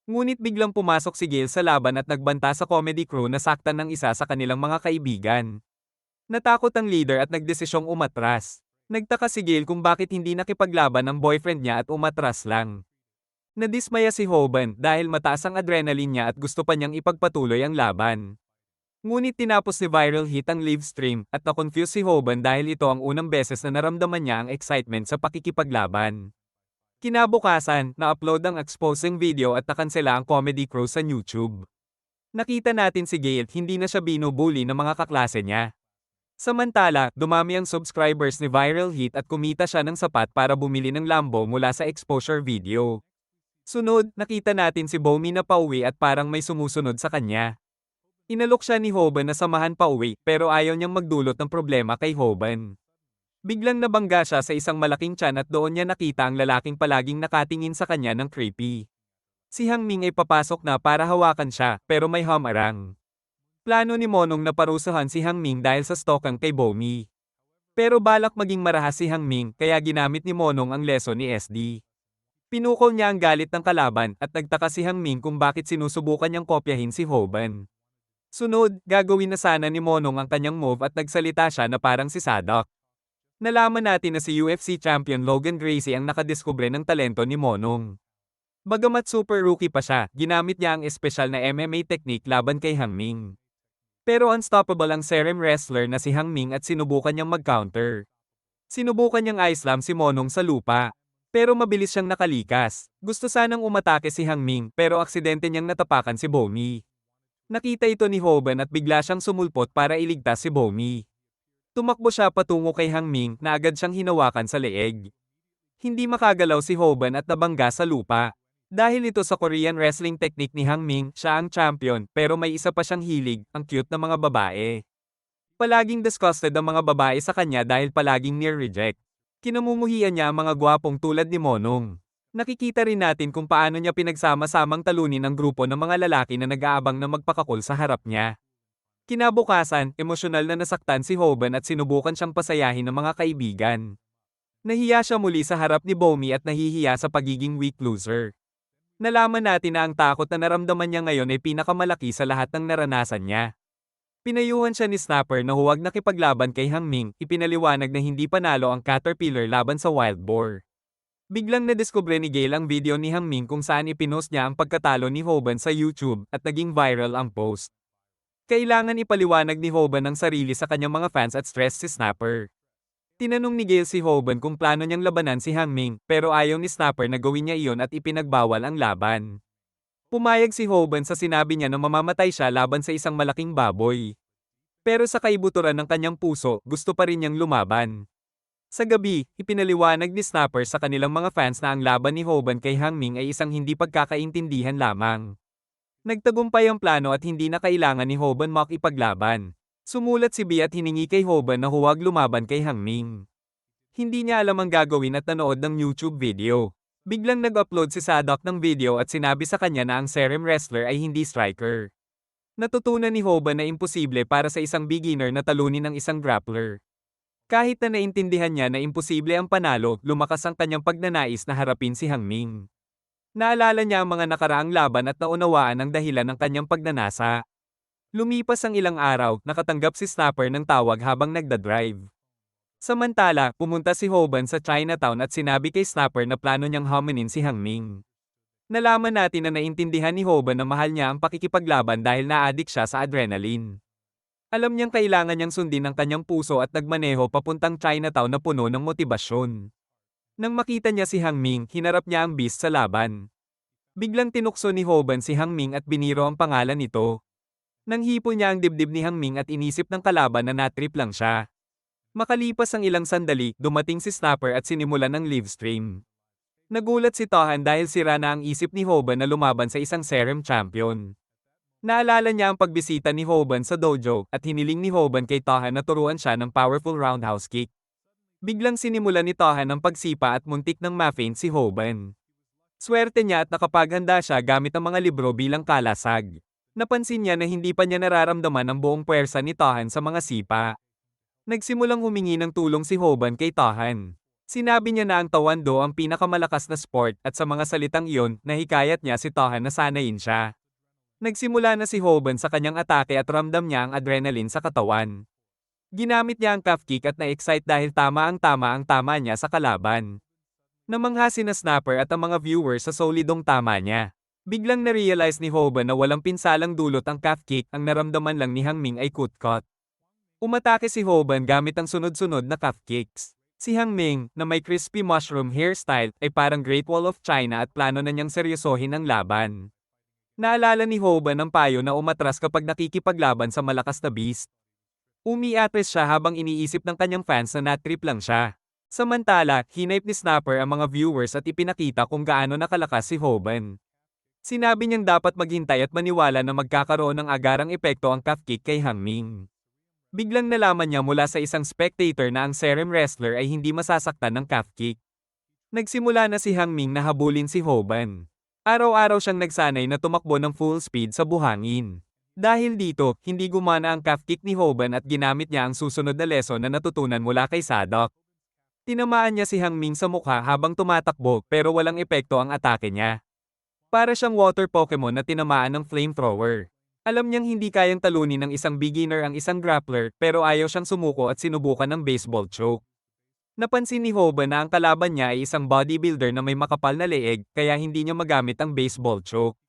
Speaker 1: Ngunit biglang pumasok si Gale sa laban at nagbanta sa comedy crew na saktan ng isa sa kanilang mga kaibigan. Natakot ang leader at nagdesisyong umatras. Nagtaka si Gale kung bakit hindi nakipaglaban ang boyfriend niya at umatras lang. Nadismaya si Hoban dahil mataas ang adrenaline niya at gusto pa niyang ipagpatuloy ang laban. Ngunit tinapos ni Viral Heat ang live stream at na-confuse si Hoban dahil ito ang unang beses na naramdaman niya ang excitement sa pakikipaglaban. Kinabukasan, na-upload ang exposing video at nakansela ang comedy crew sa YouTube. Nakita natin si Gale hindi na siya binubuli ng mga kaklase niya. Samantala, dumami ang subscribers ni Viral Heat at kumita siya ng sapat para bumili ng Lambo mula sa exposure video. Sunod, nakita natin si Bomi na pauwi at parang may sumusunod sa kanya. Inalok siya ni Hoban na samahan pa uwi pero ayaw niyang magdulot ng problema kay Hoban. Biglang nabangga siya sa isang malaking tiyan at doon niya nakita ang lalaking palaging nakatingin sa kanya ng creepy. Si Hangming ay papasok na para hawakan siya pero may hamarang. Plano ni Monong na parusahan si Hangming dahil sa stalkang kay Bomi. Pero balak maging marahas si Hangming kaya ginamit ni Monong ang lesson ni SD. Pinukol niya ang galit ng kalaban at nagtaka si Hangming kung bakit sinusubukan niyang kopyahin si Hoban. Sunod, gagawin na sana ni Monong ang kanyang move at nagsalita siya na parang si Sadok. Nalaman natin na si UFC champion Logan Gracie ang nakadiskubre ng talento ni Monong. Bagamat super rookie pa siya, ginamit niya ang espesyal na MMA technique laban kay Hangming. Pero unstoppable ang Serem wrestler na si Hangming at sinubukan niyang mag-counter. Sinubukan niyang i-slam si Monong sa lupa. Pero mabilis siyang nakalikas. Gusto sanang umatake si Hangming pero aksidente niyang natapakan si Bomi. Nakita ito ni Hoban at bigla siyang sumulpot para iligtas si Bomi. Tumakbo siya patungo kay Hangming na agad siyang hinawakan sa leeg. Hindi makagalaw si Hoban at nabangga sa lupa. Dahil ito sa Korean wrestling technique ni Hangming, siya ang champion pero may isa pa siyang hilig, ang cute na mga babae. Palaging disgusted ang mga babae sa kanya dahil palaging near reject. Kinamumuhian niya ang mga gwapong tulad ni Monong. Nakikita rin natin kung paano niya pinagsama-samang talunin ang grupo ng mga lalaki na nag-aabang na magpakakol sa harap niya. Kinabukasan, emosyonal na nasaktan si Hoban at sinubukan siyang pasayahin ng mga kaibigan. Nahiya siya muli sa harap ni Bomi at nahihiya sa pagiging weak loser. Nalaman natin na ang takot na naramdaman niya ngayon ay pinakamalaki sa lahat ng naranasan niya. Pinayuhan siya ni Snapper na huwag nakipaglaban kay Hangming, ipinaliwanag na hindi panalo ang Caterpillar laban sa Wild Boar. Biglang nadiskubre ni Gale ang video ni Hangming kung saan ipinost niya ang pagkatalo ni Hoban sa YouTube at naging viral ang post. Kailangan ipaliwanag ni Hoban ang sarili sa kanyang mga fans at stress si Snapper. Tinanong ni Gale si Hoban kung plano niyang labanan si Hangming pero ayaw ni Snapper na gawin niya iyon at ipinagbawal ang laban. Pumayag si Hoban sa sinabi niya na mamamatay siya laban sa isang malaking baboy. Pero sa kaibuturan ng kanyang puso, gusto pa rin niyang lumaban. Sa gabi, ipinaliwanag ni Snapper sa kanilang mga fans na ang laban ni Hoban kay Hangming ay isang hindi pagkakaintindihan lamang. Nagtagumpay ang plano at hindi na kailangan ni Hoban makipaglaban. Sumulat si B at hiningi kay Hoban na huwag lumaban kay Hangming. Hindi niya alam ang gagawin at nanood ng YouTube video. Biglang nag-upload si Sadok ng video at sinabi sa kanya na ang Serem wrestler ay hindi striker. Natutunan ni Hoban na imposible para sa isang beginner na talunin ang isang grappler. Kahit na naintindihan niya na imposible ang panalo, lumakas ang kanyang pagnanais na harapin si Hangming. Naalala niya ang mga nakaraang laban at naunawaan ang dahilan ng kanyang pagnanasa. Lumipas ang ilang araw, nakatanggap si Snapper ng tawag habang nagdadrive. Samantala, pumunta si Hoban sa Chinatown at sinabi kay Snapper na plano niyang hamunin si Hangming. Nalaman natin na naintindihan ni Hoban na mahal niya ang pakikipaglaban dahil na-addict siya sa adrenaline. Alam niyang kailangan niyang sundin ang kanyang puso at nagmaneho papuntang Chinatown na puno ng motibasyon. Nang makita niya si Hangming, hinarap niya ang beast sa laban. Biglang tinukso ni Hoban si Hangming at biniro ang pangalan nito. Nang hipo niya ang dibdib ni Hangming at inisip ng kalaban na natrip lang siya. Makalipas ang ilang sandali, dumating si Snapper at sinimulan ng livestream. Nagulat si Tohan dahil sira na ang isip ni Hoban na lumaban sa isang Serem champion. Naalala niya ang pagbisita ni Hoban sa dojo at hiniling ni Hoban kay Tohan na turuan siya ng powerful roundhouse kick. Biglang sinimulan ni Tohan ang pagsipa at muntik ng ma-faint si Hoban. Swerte niya at nakapaghanda siya gamit ang mga libro bilang kalasag. Napansin niya na hindi pa niya nararamdaman ang buong puwersa ni Tohan sa mga sipa. Nagsimulang humingi ng tulong si Hoban kay Tohan. Sinabi niya na ang Taekwondo ang pinakamalakas na sport at sa mga salitang iyon, nahikayat niya si Tohan na sanayin siya. Nagsimula na si Hoban sa kanyang atake at ramdam niya ang adrenaline sa katawan. Ginamit niya ang calf kick at na-excite dahil tama ang tama niya sa kalaban. Namangha sina Snapper at ang mga viewers sa solidong tama niya. Biglang na-realize ni Hoban na walang pinsalang dulot ang calf kick, ang naramdaman lang ni Hangming ay kutkot. Umatake si Hoban gamit ang sunod-sunod na calf kicks. Si Hangming, na may crispy mushroom hairstyle, ay parang Great Wall of China at plano na niyang seryosohin ang laban. Naalala ni Hoban ang payo na umatras kapag nakikipaglaban sa malakas na beast. Umiatres siya habang iniisip ng kanyang fans na natrip lang siya. Samantala, hinipe ni Snapper ang mga viewers at ipinakita kung gaano nakalakas si Hoban. Sinabi niyang dapat maghintay at maniwala na magkakaroon ng agarang epekto ang calf kick kay Hangming. Biglang nalaman niya mula sa isang spectator na ang Serem wrestler ay hindi masasaktan ng calf kick. Nagsimula na si Hangming na habulin si Hoban. Araw-araw siyang nagsanay na tumakbo ng full speed sa buhangin. Dahil dito, hindi gumana ang calf kick ni Hoban at ginamit niya ang susunod na lesson na natutunan mula kay Sadok. Tinamaan niya si Hangming sa mukha habang tumatakbo pero walang epekto ang atake niya. Para siyang water Pokemon na tinamaan ng flamethrower. Alam niyang hindi kayang talunin ng isang beginner ang isang grappler pero ayaw siyang sumuko at sinubukan ng baseball choke. Napansin ni Hoban na ang kalaban niya ay isang bodybuilder na may makapal na leeg kaya hindi niya magamit ang baseball choke.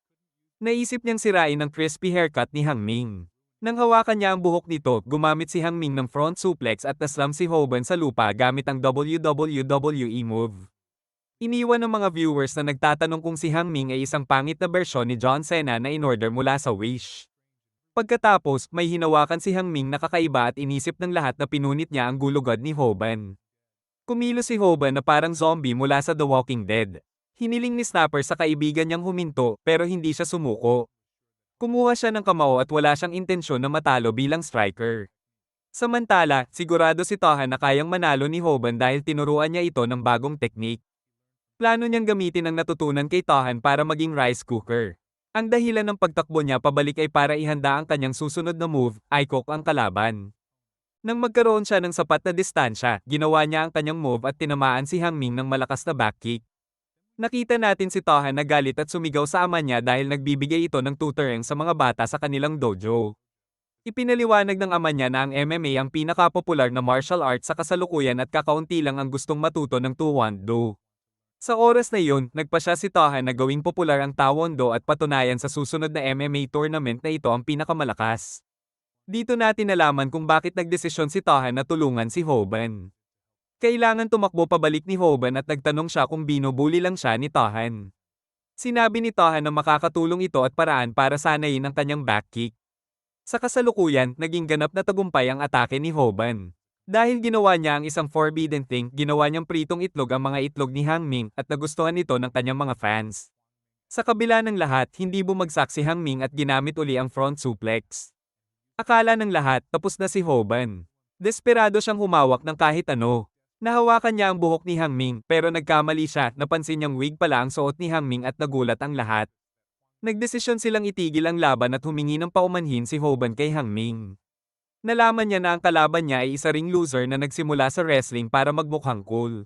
Speaker 1: Naisip niyang sirain ang crispy haircut ni Hangming. Nang hawakan niya ang buhok nito, gumamit si Hangming ng front suplex at naslam si Hoban sa lupa gamit ang WWE move. Iniwan ng mga viewers na nagtatanong kung si Hangming ay isang pangit na bersyon ni John Cena na in-order mula sa Wish. Pagkatapos, may hinawakan si Hangming na kakaiba at inisip ng lahat na pinunit niya ang gulugod ni Hoban. Kumilos si Hoban na parang zombie mula sa The Walking Dead. Hiniling ni Snapper sa kaibigan niyang huminto pero hindi siya sumuko. Kumuha siya ng kamao at wala siyang intensyon na matalo bilang striker. Samantala, sigurado si Tohan na kayang manalo ni Hoban dahil tinuruan niya ito ng bagong teknik. Plano niyang gamitin ang natutunan kay Tahan para maging rice cooker. Ang dahilan ng pagtakbo niya pabalik ay para ihanda ang kanyang susunod na move, i-cook ang kalaban. Nang magkaroon siya ng sapat na distansya, ginawa niya ang kanyang move at tinamaan si Hangming ng malakas na back kick. Nakita natin si Tahan na galit at sumigaw sa ama niya dahil nagbibigay ito ng tutoring sa mga bata sa kanilang dojo. Ipinaliwanag ng ama niya na ang MMA ang pinakapopular na martial art sa kasalukuyan at kakaunti lang ang gustong matuto ng Taekwondo. Sa oras na iyon, nagpasya si Tahan na gawing popular ang Taekwondo at patunayan sa susunod na MMA tournament na ito ang pinakamalakas. Dito natin nalaman kung bakit nagdesisyon si Tahan na tulungan si Hoban. Kailangan tumakbo pabalik ni Hoban at nagtanong siya kung binubuli lang siya ni Tahan. Sinabi ni Tahan na makakatulong ito at paraan para sanayin ang kanyang back kick. Sa kasalukuyan, naging ganap na tagumpay ang atake ni Hoban. Dahil ginawa niya ang isang forbidden thing, ginawa niyang pritong itlog ang mga itlog ni Hangming at nagustuhan ito ng kanyang mga fans. Sa kabila ng lahat, hindi bumagsak si Hangming at ginamit uli ang front suplex. Akala ng lahat, tapos na si Hoban. Desperado siyang humawak ng kahit ano. Nahawakan niya ang buhok ni Hangming pero nagkamali siya, napansin niyang wig pala ang suot ni Hangming at nagulat ang lahat. Nagdesisyon silang itigil ang laban at humingi ng paumanhin si Hoban kay Hangming. Nalaman niya na ang kalaban niya ay isa ring loser na nagsimula sa wrestling para magmukhang cool.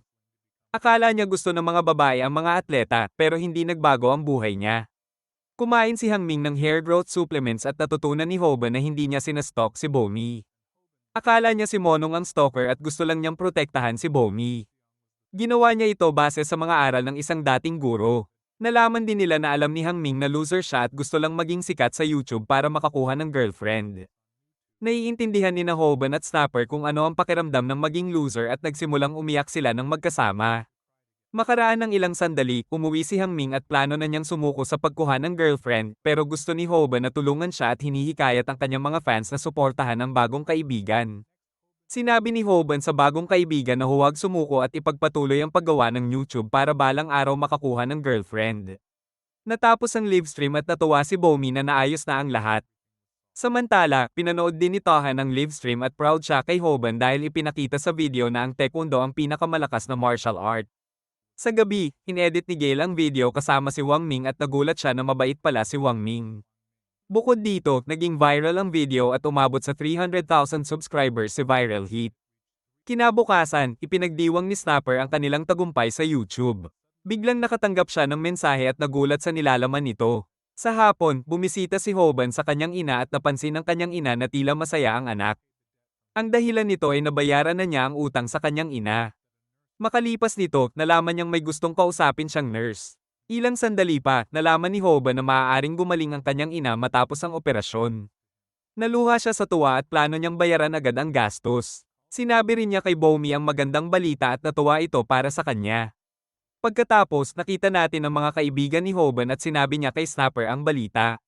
Speaker 1: Akala niya gusto ng mga babae ang mga atleta pero hindi nagbago ang buhay niya. Kumain si Hangming ng hair growth supplements at natutunan ni Hoban na hindi niya sinastalk si Bomi. Akala niya si Monong ang stalker at gusto lang niyang protektahan si Bomi. Ginawa niya ito base sa mga aral ng isang dating guro. Nalaman din nila na alam ni Hangming na loser siya at gusto lang maging sikat sa YouTube para makakuha ng girlfriend. Naiintindihan ni na Hoban at Snapper kung ano ang pakiramdam ng maging loser at nagsimulang umiyak sila ng magkasama. Makaraan ng ilang sandali, umuwi si Hangming at plano na niyang sumuko sa pagkuha ng girlfriend pero gusto ni Hoban na tulungan siya at hinihikayat ang kanyang mga fans na suportahan ang bagong kaibigan. Sinabi ni Hoban sa bagong kaibigan na huwag sumuko at ipagpatuloy ang paggawa ng YouTube para balang araw makakuha ng girlfriend. Natapos ang livestream at natuwa si Bomi na naayos na ang lahat. Samantala, pinanood din ni Tahan ang livestream at proud siya kay Hoban dahil ipinakita sa video na ang Taekwondo ang pinakamalakas na martial art. Sa gabi, inedit ni Gail ang video kasama si Wang Ming at nagulat siya na mabait pala si Wang Ming. Bukod dito, naging viral ang video at umabot sa 300,000 subscribers si Viral Heat. Kinabukasan, ipinagdiwang ni Snapper ang kanilang tagumpay sa YouTube. Biglang nakatanggap siya ng mensahe at nagulat sa nilalaman nito. Sa hapon, bumisita si Hoban sa kanyang ina at napansin ng kanyang ina na tila masaya ang anak. Ang dahilan nito ay nabayaran na niya ang utang sa kanyang ina. Makalipas nito, nalaman niyang may gustong kausapin siyang nurse. Ilang sandali pa, nalaman ni Hoban na maaaring gumaling ang kanyang ina matapos ang operasyon. Naluha siya sa tuwa at plano niyang bayaran agad ang gastos. Sinabi rin niya kay Bomi ang magandang balita at natuwa ito para sa kanya. Pagkatapos, nakita natin ang mga kaibigan ni Hoban at sinabi niya kay Snapper ang balita.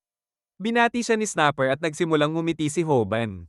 Speaker 1: Binati siya ni Snapper at nagsimulang ngumiti si Hoban.